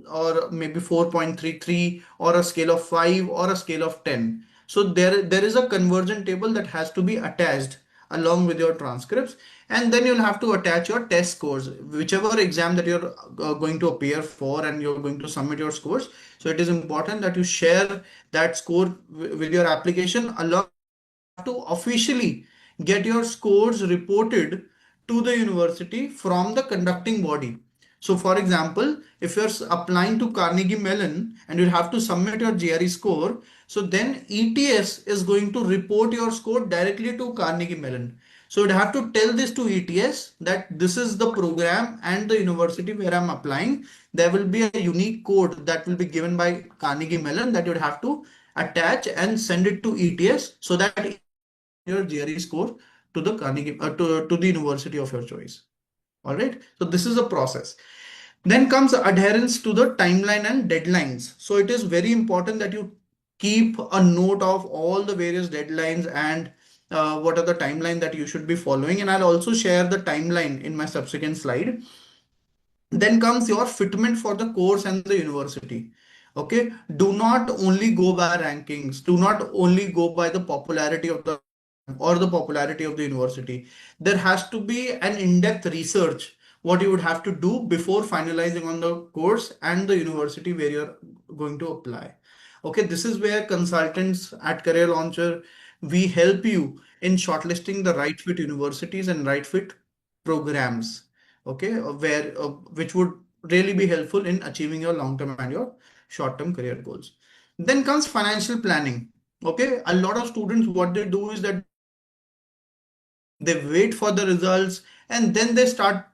or maybe 4.33 or a scale of 5 or a scale of 10. So there is a conversion table that has to be attached along with your transcripts, and then you'll have to attach your test scores, whichever exam that you're going to appear for and you're going to submit your scores. So it is important that you share that score with your application along to officially get your scores reported to the university from the conducting body. So, for example, if you're applying to Carnegie Mellon and you have to submit your GRE score, so then ETS is going to report your score directly to Carnegie Mellon. So you'd have to tell this to ETS that this is the program and the university where I'm applying. There will be a unique code that will be given by Carnegie Mellon that you'd have to attach and send it to ETS so that your GRE score to the Carnegie to the university of your choice. All right. So this is a process. Then comes adherence to the timeline and deadlines. So it is very important that you keep a note of all the various deadlines and what are the timeline that you should be following. And I'll also share the timeline in my subsequent slide. Then comes your fitment for the course and the university. Okay, do not only go by rankings, do not only go by the popularity of the program or the popularity of the university. There has to be an in-depth research what you would have to do before finalizing on the course and the university where you're going to apply. Okay, this is where consultants at Career Launcher, we help you in shortlisting the right fit universities and right fit programs. Okay, where which would really be helpful in achieving your long-term and your short-term career goals. Then comes financial planning. Okay, a lot of students, what they do is that they wait for the results and then they start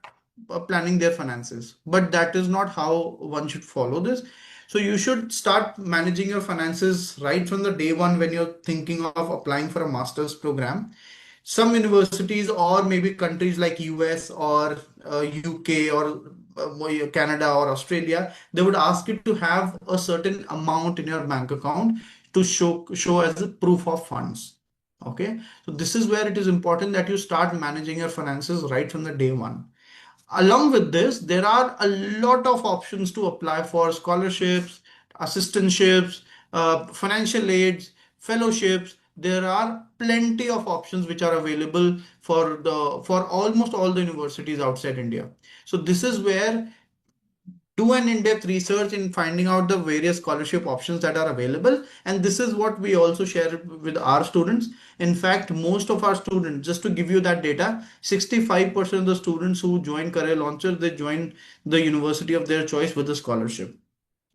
planning their finances. But that is not how one should follow this. So you should start managing your finances right from the day one when you're thinking of applying for a master's program. Some universities or maybe countries like US or UK or Canada or Australia, they would ask you to have a certain amount in your bank account to show as a proof of funds. Okay, so this is where it is important that you start managing your finances right from the day one. Along with this, there are a lot of options to apply for scholarships, assistantships, financial aids, fellowships. There are plenty of options which are available for almost all the universities outside India. So this is where do an in-depth research in finding out the various scholarship options that are available, and this is what we also share with our students. In fact, most of our students, just to give you that data, 65% of the students who join Career Launcher, they join the university of their choice with a scholarship.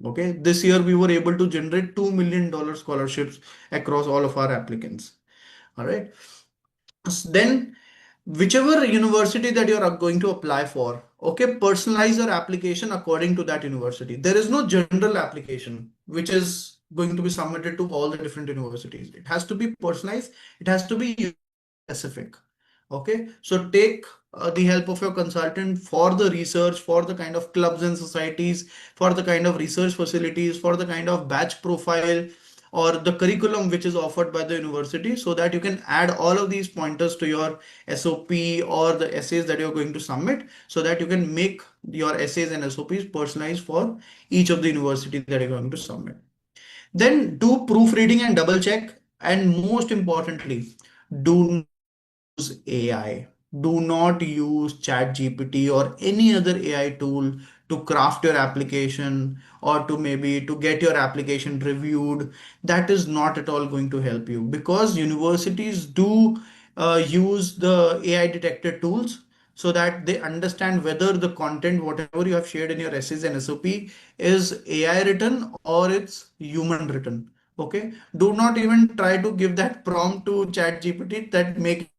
Okay, this year we were able to generate $2 million scholarships across all of our applicants. All right. Then whichever university that you are going to apply for, okay, personalize your application according to that university. There is no general application which is going to be submitted to all the different universities. It has to be personalized, it has to be specific. Okay, so take the help of your consultant for the research, for the kind of clubs and societies, for the kind of research facilities, for the kind of batch profile or the curriculum which is offered by the university, so that you can add all of these pointers to your SOP or the essays that you're going to submit, so that you can make your essays and SOPs personalized for each of the university that you're going to submit. Then do proofreading and double check. And most importantly, do use AI. Do not use ChatGPT or any other AI tool to craft your application or to maybe to get your application reviewed. That is not at all going to help you, because universities do use the AI detected tools so that they understand whether the content, whatever you have shared in your essays and SOP, is AI written or it's human written. Okay. Do not even try to give that prompt to ChatGPT that make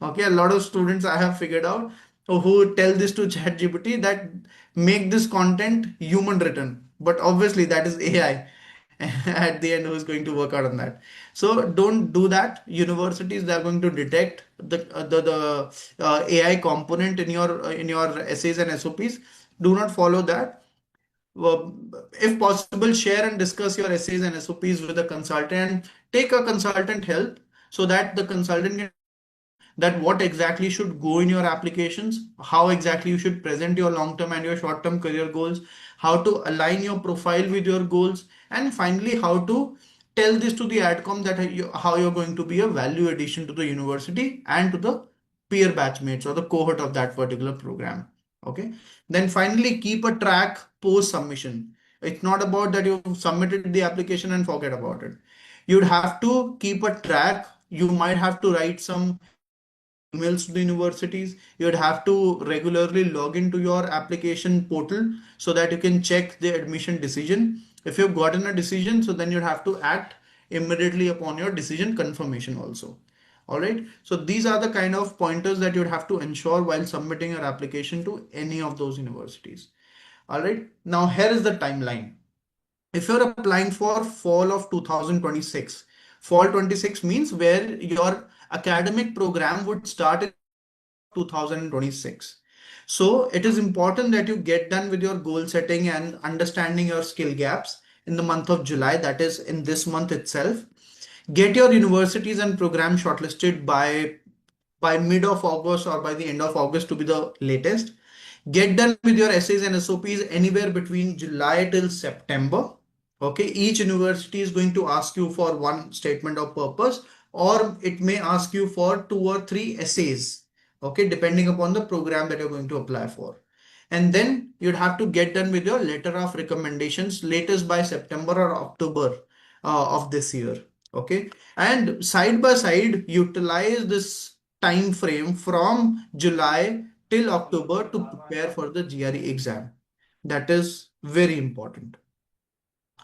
okay, a lot of students I have figured out who tell this to ChatGPT that make this content human written, but obviously that is AI at the end who is going to work out on that. So don't do that. Universities, they are going to detect the AI component in your essays and SOPs. Do not follow that. Well, if possible, share and discuss your essays and SOPs with a consultant. Take a consultant help so that the consultant can that what exactly should go in your applications, how exactly you should present your long-term and your short-term career goals, how to align your profile with your goals, and finally how to tell this to the adcom that how you're going to be a value addition to the university and to the peer batchmates or the cohort of that particular program. Okay. Then finally keep a track post submission. It's not about that you've submitted the application and forget about it. You'd have to keep a track. You might have to write some emails to the universities. You'd have to regularly log into your application portal so that you can check the admission decision. If you've gotten a decision, so then you'd have to act immediately upon your decision confirmation also. All right. So these are the kind of pointers that you'd have to ensure while submitting your application to any of those universities. All right. Now here is the timeline. If you're applying for fall of 2026, fall 26 means where your academic program would start in 2026. So it is important that you get done with your goal setting and understanding your skill gaps in the month of July, that is in this month itself. Get your universities and programs shortlisted by mid of August or by the end of August to be the latest. Get done with your essays and SOPs anywhere between July till September. Okay, each university is going to ask you for one statement of purpose, or it may ask you for 2 or 3 essays. Okay, depending upon the program that you're going to apply for. And then you'd have to get done with your letter of recommendations latest by September or October of this year. Okay, and side by side, utilize this time frame from July till October to prepare for the GRE exam. That is very important.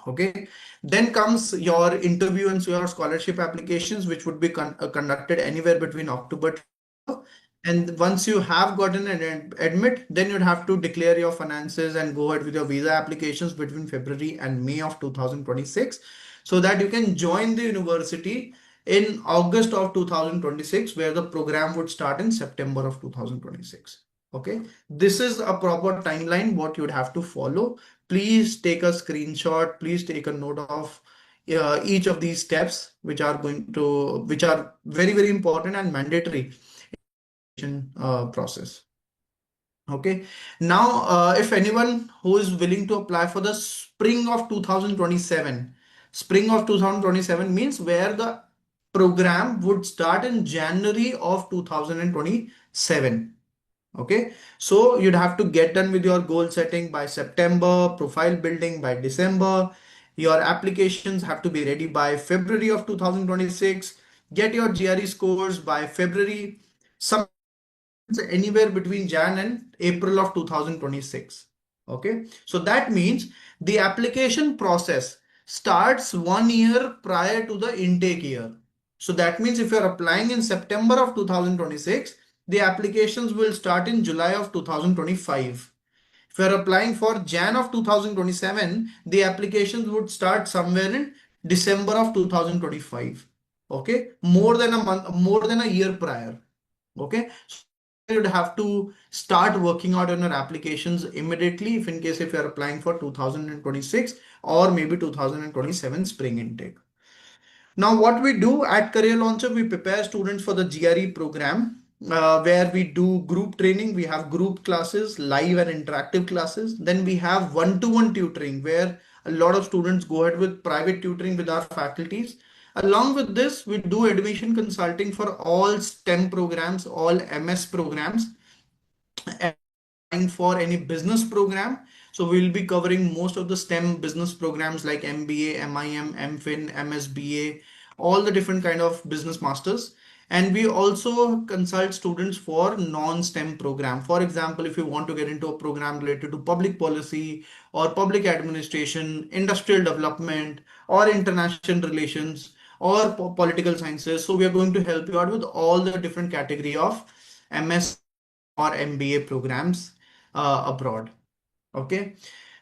Okay. Then comes your interview and your scholarship applications, which would be conducted anywhere between October to December. And once you have gotten an admit, then you'd have to declare your finances and go ahead with your visa applications between February and May of 2026, so that you can join the university in August of 2026, where the program would start in September of 2026. Okay, this is a proper timeline what you'd have to follow. Please take a screenshot. Please take a note of each of these steps, which are very, very important and mandatory process. Okay. Now, if anyone who is willing to apply for the spring of 2027, spring of 2027 means where the program would start in January of 2027. Okay, so you'd have to get done with your goal setting by September, profile building by December. Your applications have to be ready by February of 2026. Get your GRE scores by February. Some anywhere between Jan and April of 2026. Okay, so that means the application process starts 1 year prior to the intake year. So that means if you're applying in September of 2026, the applications will start in July of 2025. If you're applying for Jan of 2027, the applications would start somewhere in December of 2025. Okay, more than a month, more than a year prior. Okay, so you'd have to start working out on your applications immediately if you're applying for 2026 or maybe 2027 spring intake. Now, what we do at Career Launcher, we prepare students for the GRE program, where we do group training. We have group classes, live and interactive classes. Then we have one-to-one tutoring, where a lot of students go ahead with private tutoring with our faculties. Along with this, we do admission consulting for all STEM programs, all MS programs, and for any business program. So we'll be covering most of the STEM business programs like MBA, MIM, MFin, MSBA, all the different kind of business masters. And we also consult students for non-STEM program. For example, if you want to get into a program related to public policy or public administration, industrial development, or international relations, or political sciences. So we are going to help you out with all the different category of MS or MBA programs abroad. Okay.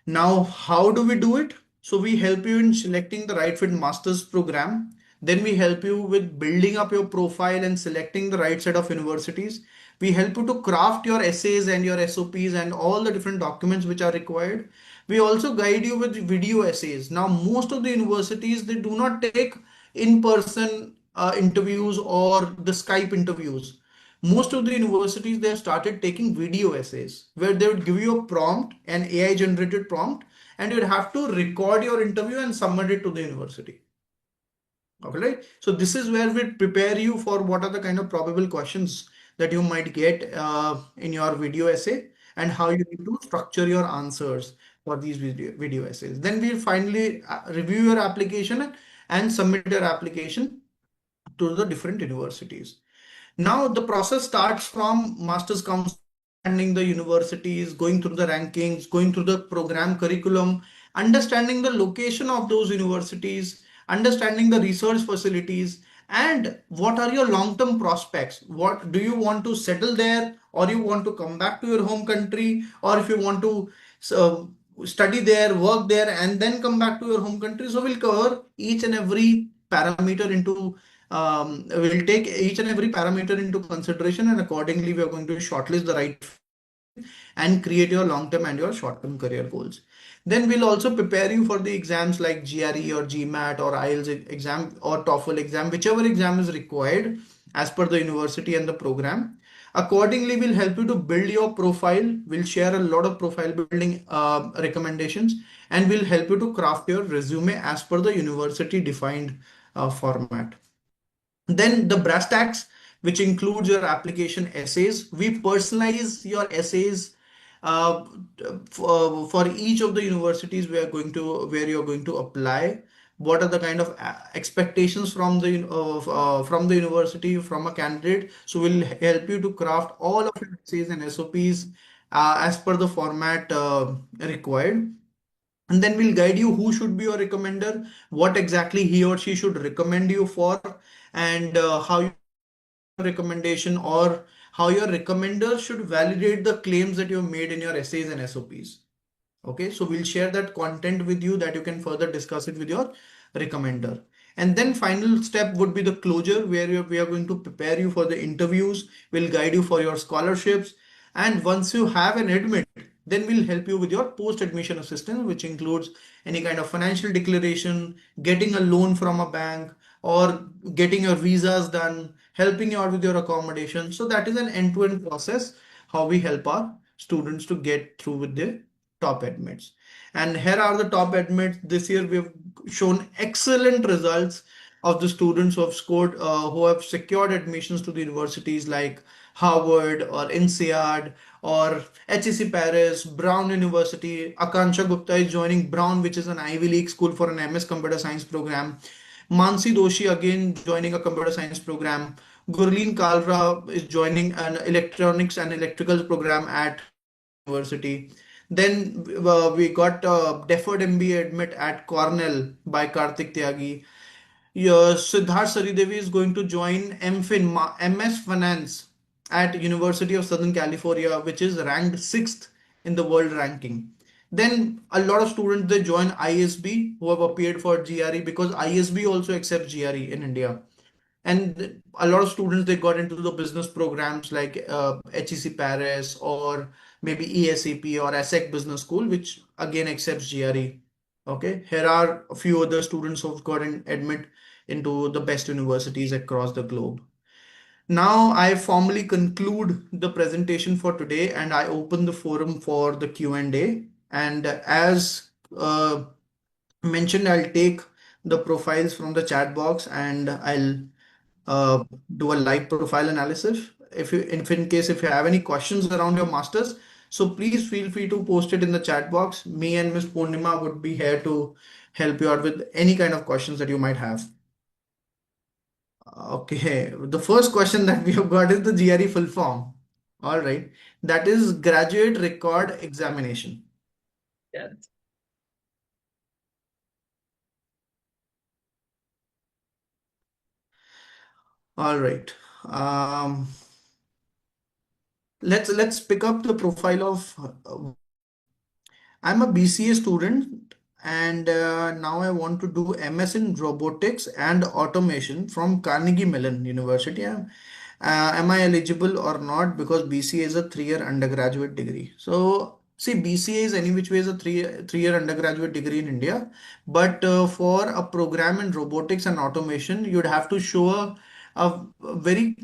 Now, how do we do it? So we help you in selecting the right fit master's program. Then we help you with building up your profile and selecting the right set of universities. We help you to craft your essays and your SOPs and all the different documents which are required. We also guide you with video essays. Now, most of the universities, they do not take in-person interviews or the Skype interviews. Most of the universities, they have started taking video essays where they would give you a prompt, an AI generated prompt, and you'd have to record your interview and submit it to the university. Okay, right? So this is where we prepare you for what are the kind of probable questions that you might get in your video essay, and how you need to structure your answers for these video essays. Then we'll finally review your application and submit your application to the different universities. Now the process starts from Masters Council, understanding the universities, going through the rankings, going through the program curriculum, understanding the location of those universities, understanding the research facilities, and what are your long-term prospects. What do you want to settle there, or you want to come back to your home country, or if you want to study there, work there, and then come back to your home country. So we'll cover each and every parameter into We'll take each and every parameter into consideration, and accordingly, we are going to shortlist the right and create your long-term and your short-term career goals. Then we'll also prepare you for the exams like GRE or GMAT or IELTS exam or TOEFL exam, whichever exam is required as per the university and the program. Accordingly, we'll help you to build your profile. We'll share a lot of profile building recommendations, and we'll help you to craft your resume as per the university defined format. Then the brass tacks, which includes your application essays. We personalize your essays uh, for each of the universities where you're going to apply. What are the kind of expectations from the university from a candidate? So we'll help you to craft all of your essays and SOPs as per the format required. And then we'll guide you who should be your recommender, what exactly he or she should recommend you for, and how your recommendation or how your recommender should validate the claims that you've made in your essays and SOPs. Okay, so we'll share that content with you that you can further discuss it with your recommender. And then final step would be the closure where we are going to prepare you for the interviews, we'll guide you for your scholarships. And once you have an admit, then we'll help you with your post-admission assistance, which includes any kind of financial declaration, getting a loan from a bank, or getting your visas done, helping you out with your accommodation. So that is an end-to-end process how we help our students to get through with their top admits. And here are the top admits. This year we have shown excellent results of the students who have scored, who have secured admissions to the universities like Harvard or INSEAD or HEC Paris, Brown University. Akansha Gupta is joining Brown, which is an Ivy League school for an MS Computer Science program. Mansi Doshi again joining a computer science program. Gurleen Kalra is joining an electronics and electricals program at University. Then we got deferred MBA admit at Cornell by Karthik Tyagi. Yeah, Siddharth Saridevi is going to join MS Finance at University of Southern California, which is ranked sixth in the world ranking. Then a lot of students they join ISB who have appeared for GRE because ISB also accepts GRE in India. And a lot of students they got into the business programs like HEC Paris or maybe ESEP or ASEC Business School, which again accepts GRE. Okay, here are a few other students who've gotten admit into the best universities across the globe. Now I formally conclude the presentation for today and I open the forum for the Q&A. And as mentioned, I'll take the profiles from the chat box and I'll uh, do a live profile analysis. If in case if you have any questions around your masters, so please feel free to post it in the chat box. Me and Miss Purnima would be here to help you out with any kind of questions that you might have. Okay, the first question that we have got is the GRE full form. All right, that is Graduate Record Examination. Yeah. All right. Let's pick up the profile of I'm a BCA student and now I want to do MS in robotics and automation from Carnegie Mellon University. Am I eligible or not? Because BCA is a 3-year undergraduate degree. So see, BCA is any which way is a three-year undergraduate degree in India. But for a program in robotics and automation, you'd have to show a very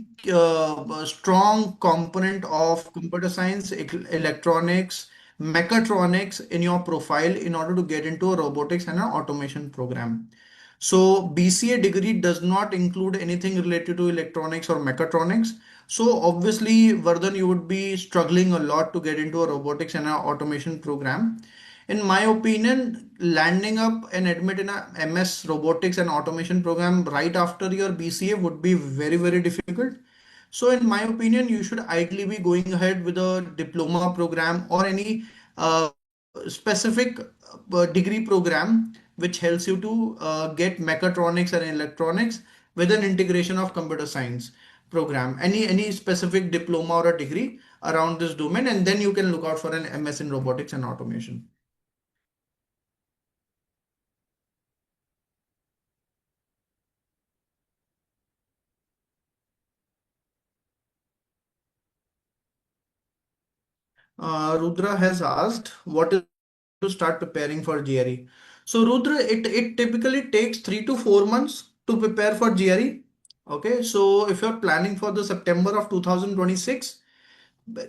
strong component of computer science, electronics, mechatronics in your profile in order to get into a robotics and an automation program. So BCA degree does not include anything related to electronics or mechatronics. So obviously, Vardhan, you would be struggling a lot to get into a robotics and an automation program. In my opinion, landing up and admit in a MS robotics and automation program right after your BCA would be very, very difficult. So in my opinion, you should ideally be going ahead with a diploma program or any specific degree program which helps you to get mechatronics and electronics with an integration of computer science program. Any specific diploma or a degree around this domain, and then you can look out for an MS in robotics and automation. Rudra has asked, what is to start preparing for GRE? So Rudra, it typically takes 3 to 4 months to prepare for GRE. Okay, so if you're planning for the September of 2026,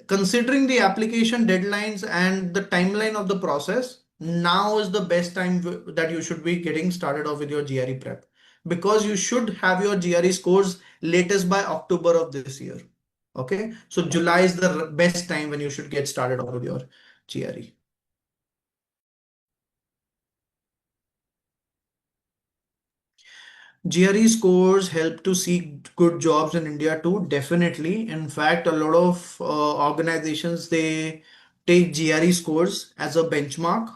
considering the application deadlines and the timeline of the process, now is the best time that you should be getting started off with your GRE prep, because you should have your GRE scores latest by October of this year. Okay, so July is the best time when you should get started off with your GRE. GRE scores help to seek good jobs in India too, definitely. In fact, a lot of organizations, they take GRE scores as a benchmark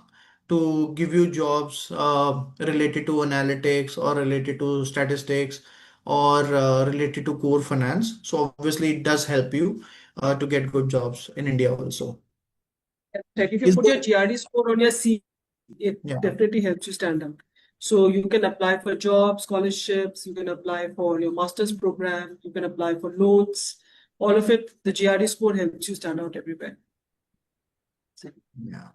to give you jobs related to analytics or related to statistics or related to core finance. So obviously, it does help you to get good jobs in India also. Like if you Is put your there? GRE score on your CV, it Yeah. definitely helps you stand out. So you can apply for jobs, scholarships, you can apply for your master's program, you can apply for loans, all of it. The GRE score helps you stand out everywhere. So Yeah.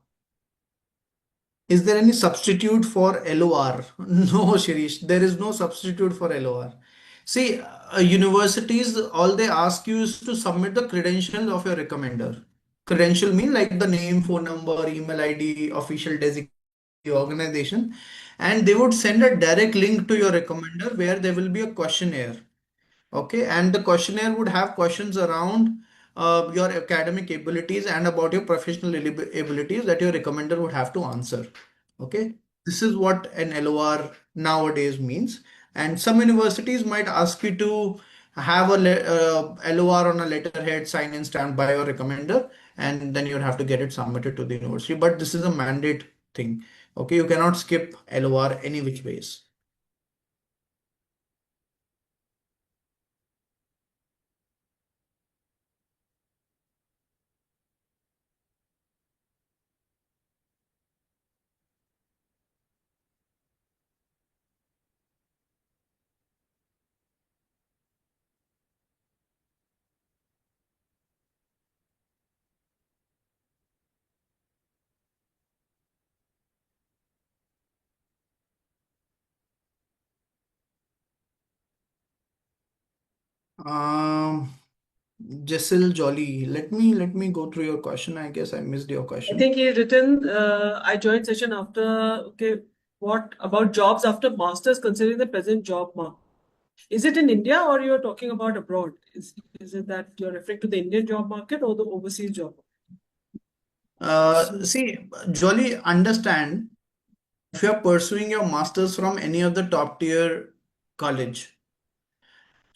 Is there any substitute for LOR? No, Shirish, there is no substitute for LOR. See, universities, all they ask you is to submit the credentials of your recommender. Credential mean like the name, phone number, email ID, official designation of the organization, and they would send a direct link to your recommender where there will be a questionnaire. Okay, and the questionnaire would have questions around your academic abilities and about your professional abilities that your recommender would have to answer. Okay, this is what an LOR nowadays means. And some universities might ask you to have a LOR on a letterhead, sign and stamped by your recommender, and then you'll have to get it submitted to the university. But this is a mandate thing. Okay, you cannot skip LOR any which ways. Um, Jessil Jolly, let me go through your question. I guess I missed your I question. think he's written, I joined session after, okay, what about jobs after masters considering the present job market? Is it in India or you're talking about abroad? Is it that you're referring to the Indian job market or the overseas job? So See, Jolly, understand, if you are pursuing your masters from any of the top tier college,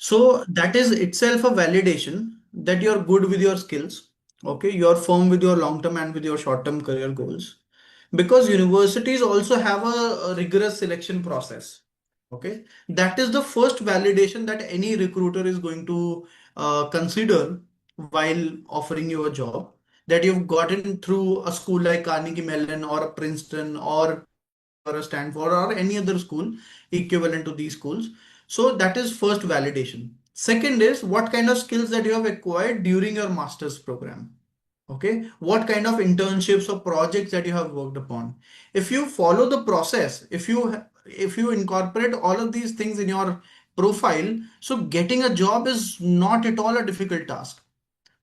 so that is itself a validation that you're good with your skills. Okay, you're firm with your long term and with your short term career goals. Because universities also have a rigorous selection process. Okay, that is the first validation that any recruiter is going to consider while offering you a job, that you've gotten through a school like Carnegie Mellon or a Princeton or a Stanford or any other school equivalent to these schools. So that is first validation. Second is what kind of skills that you have acquired during your master's program. Okay, what kind of internships or projects that you have worked upon. If you follow the process, if you incorporate all of these things in your profile, so getting a job is not at all a difficult task.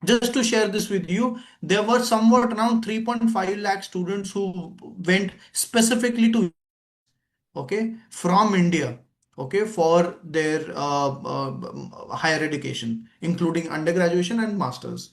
Just to share this with you, there were somewhat around 3.5 lakh students who went specifically to, okay, from India, okay, for their higher education, including undergraduation and masters.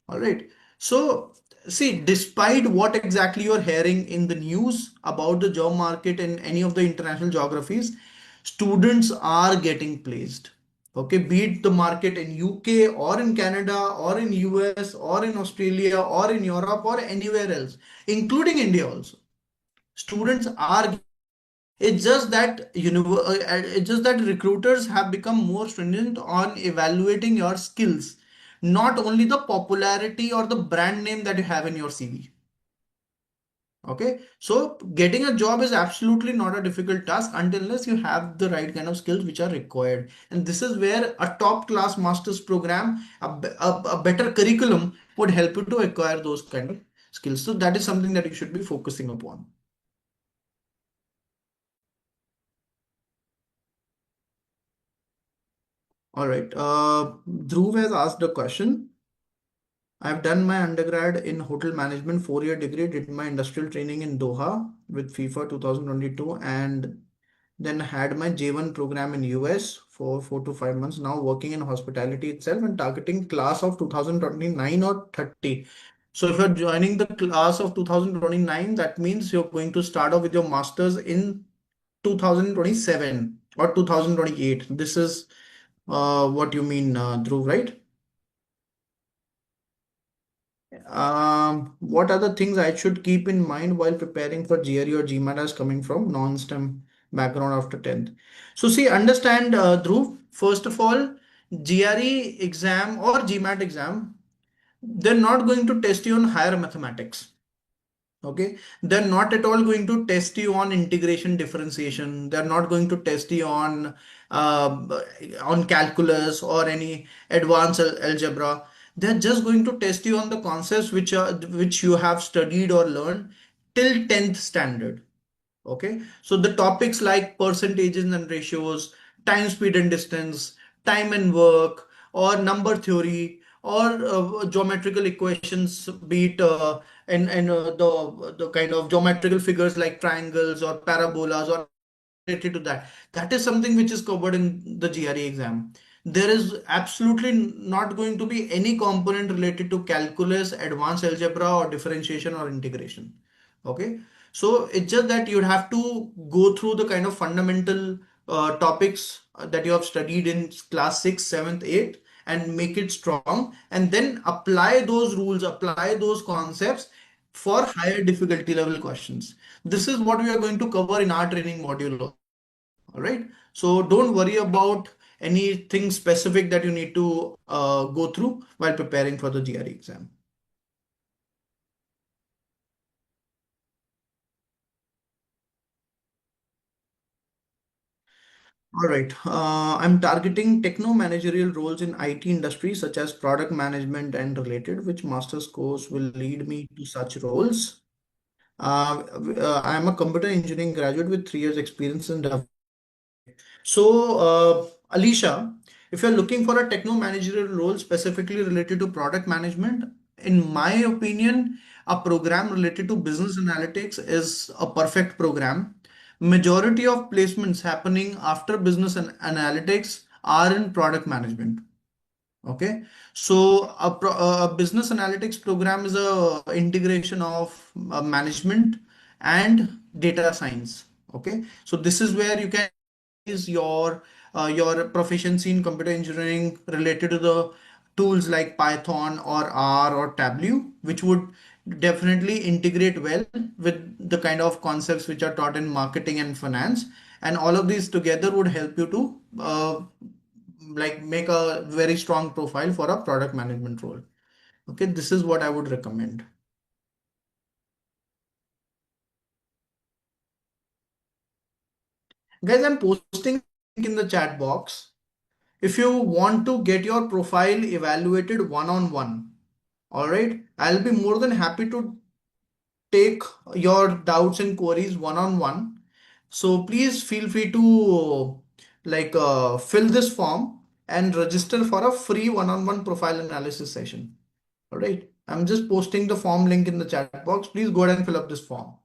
All right. So, see, despite what exactly you're hearing in the news about the job market in any of the international geographies, students are getting placed. Okay, be it the market in UK or in Canada or in US or in Australia or in Europe or anywhere else, including India also. Students are, it's just that it's just that recruiters have become more stringent on evaluating your skills, not only the popularity or the brand name that you have in your CV. Okay, so getting a job is absolutely not a difficult task until unless you have the right kind of skills which are required. And this is where a top class master's program, a better curriculum would help you to acquire those kind of skills. So that is something that you should be focusing upon. All right. Dhruv has asked a question. I've done my undergrad in hotel management, 4-year degree, did my industrial training in Doha with FIFA 2022, and then had my J1 program in US for 4 to 5 months. Now working in hospitality itself and targeting class of 2029 or 30. So if you're joining the class of 2029, that means you're going to start off with your masters in 2027 or 2028. This is what you mean, Dhruv, right? What are the things I should keep in mind while preparing for GRE or GMAT as coming from non-STEM background after 10th? So see, understand, Dhruv, first of all, GRE exam or GMAT exam, they're not going to test you on higher mathematics. Okay, they're not at all going to test you on integration differentiation. They're not going to test you on calculus or any advanced algebra. They're just going to test you on the concepts which you have studied or learned till 10th standard. Okay, so the topics like percentages and ratios, time, speed, and distance, time and work, or number theory, or geometrical equations, be it and the kind of geometrical figures like triangles or parabolas or related to that. That is something which is covered in the GRE exam. There is absolutely not going to be any component related to calculus, advanced algebra, or differentiation or integration. Okay, so it's just that you'd have to go through the kind of fundamental topics that you have studied in class 6, 7th, 8th and make it strong and then apply those rules, apply those concepts for higher difficulty level questions. This is what we are going to cover in our training module. All right. So don't worry about anything specific that you need to go through while preparing for the GRE exam. All right. I'm targeting techno managerial roles in IT industry such as product management and related, which master's course will lead me to such roles. I'm a computer engineering graduate with 3 years experience in development. So, Alicia, if you're looking for a techno managerial role specifically related to product management, in my opinion, a program related to business analytics is a perfect program. Majority of placements happening after business and analytics are in product management. Okay, so a business analytics program is a integration of management and data science. Okay, so this is where you can is your proficiency in computer engineering related to the tools like Python or R or Tableau, which would definitely integrate well with the kind of concepts which are taught in marketing and finance. And all of these together would help you to like make a very strong profile for a product management role. Okay, this is what I would recommend. Guys, I'm posting link in the chat box. If you want to get your profile evaluated one-on-one, all right, I'll be more than happy to take your doubts and queries one-on-one. So please feel free to fill this form and register for a free one-on-one profile analysis session. All right. I'm just posting the form link in the chat box. Please go ahead and fill up this form.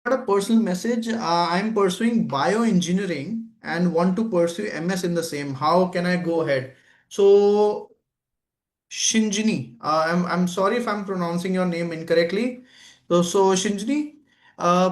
Got a personal message. I'm pursuing bioengineering and want to pursue MS in the same. How can I go ahead? So Shinjini, I'm sorry if I'm pronouncing your name incorrectly. So Shinjini,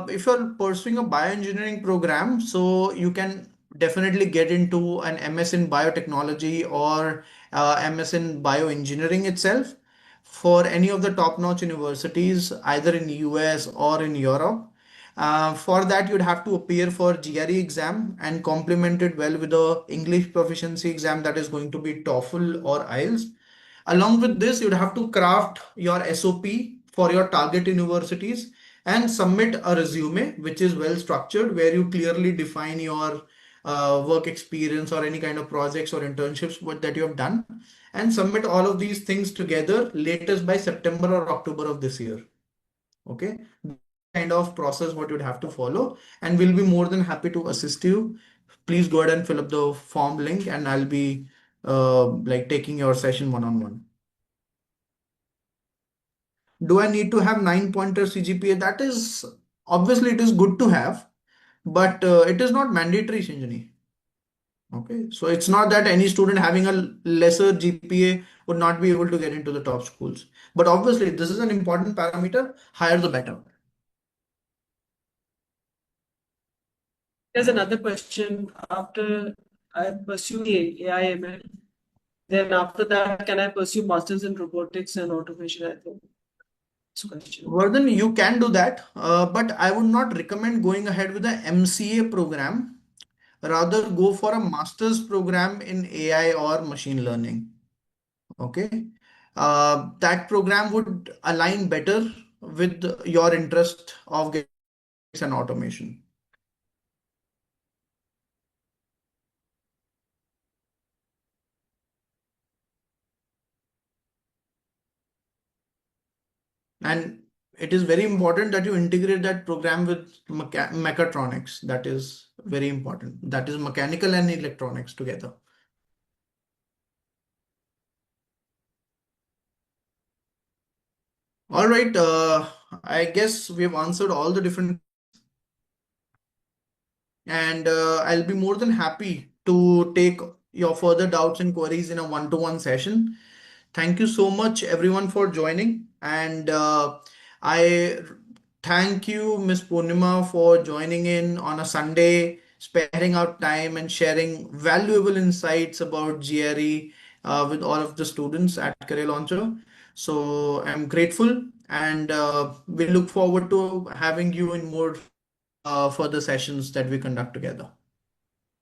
if you're pursuing a bioengineering program, so you can definitely get into an MS in biotechnology or MS in bioengineering itself for any of the top-notch universities, either in US or in Europe. For that, you'd have to appear for GRE exam and complement it well with a English proficiency exam that is going to be TOEFL or IELTS. Along with this, you'd have to craft your SOP for your target universities and submit a resume which is well structured, where you clearly define your work experience or any kind of projects or internships that you have done, and submit all of these things together latest by September or October of this year. Okay, kind of process what you'd have to follow, and we'll be more than happy to assist you. Please go ahead and fill up the form link, and I'll be like taking your session one on one. Do I need to have 9 pointer CGPA? That is obviously it is good to have, but it is not mandatory, Shinjani. Okay, so it's not that any student having a lesser GPA would not be able to get into the top schools. But obviously, this is an important parameter. Higher the better. There's another question. After I pursue the AI/ML, then after that, can I pursue masters in robotics and automation? I think it's a question. Vardhan, you can do that, but I would not recommend going ahead with the MCA program. Rather, go for a master's program in AI or machine learning. Okay. That program would align better with your interest of getting and automation. And it is very important that you integrate that program with mechatronics. That is very important. That is mechanical and electronics together. All right. I guess we've answered all the different, and I'll be more than happy to take your further doubts and queries in a one-to-one session. Thank you so much, everyone, for joining. And I thank you, Miss Purnima, for joining in on a Sunday, sparing out time and sharing valuable insights about GRE with all of the students at Career Launcher. So I'm grateful, and we look forward to having you in more further sessions that we conduct together.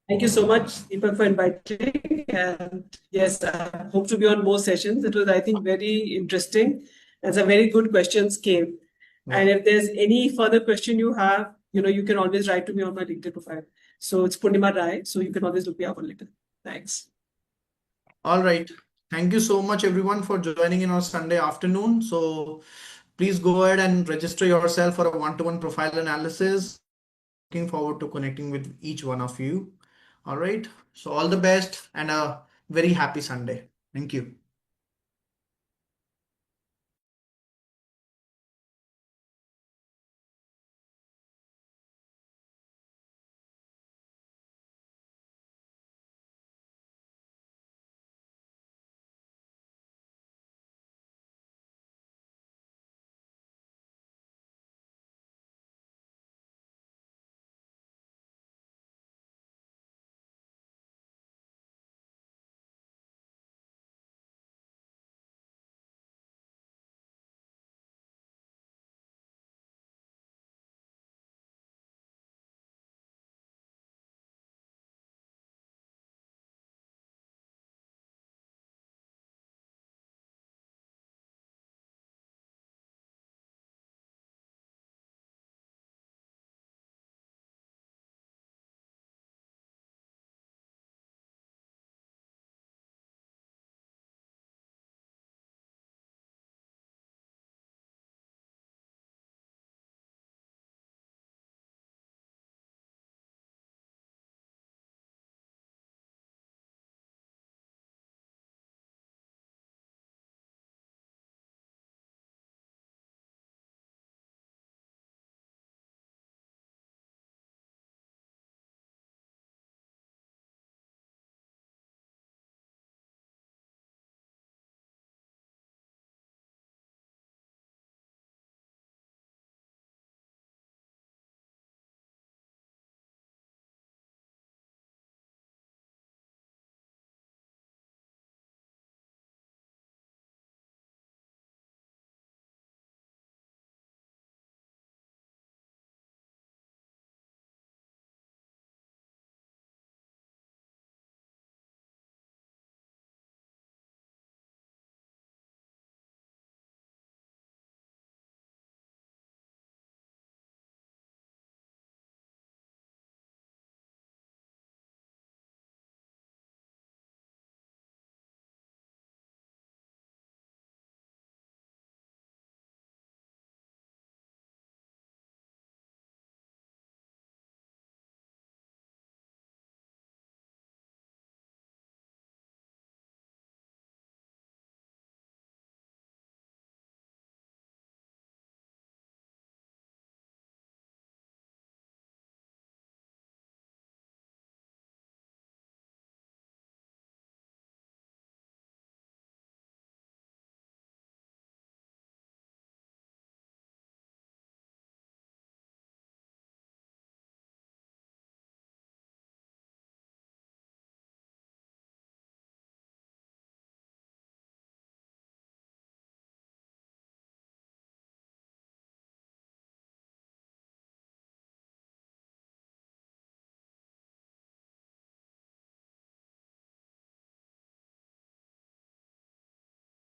Thank you so much, Deepak, for inviting. And yes, I hope to be on more sessions. It was, I think, very interesting, and some very good questions came. And Yeah. if there's any further question you have, you can always write to me on my LinkedIn profile. So it's Purnima Rai. So you can always look me up on LinkedIn. Thanks. All right. Thank you so much, everyone, for joining in on Sunday afternoon. So please go ahead and register yourself for a one-to-one profile analysis. Looking forward to connecting with each one of you. All right. So all the best and a very happy Sunday. Thank you.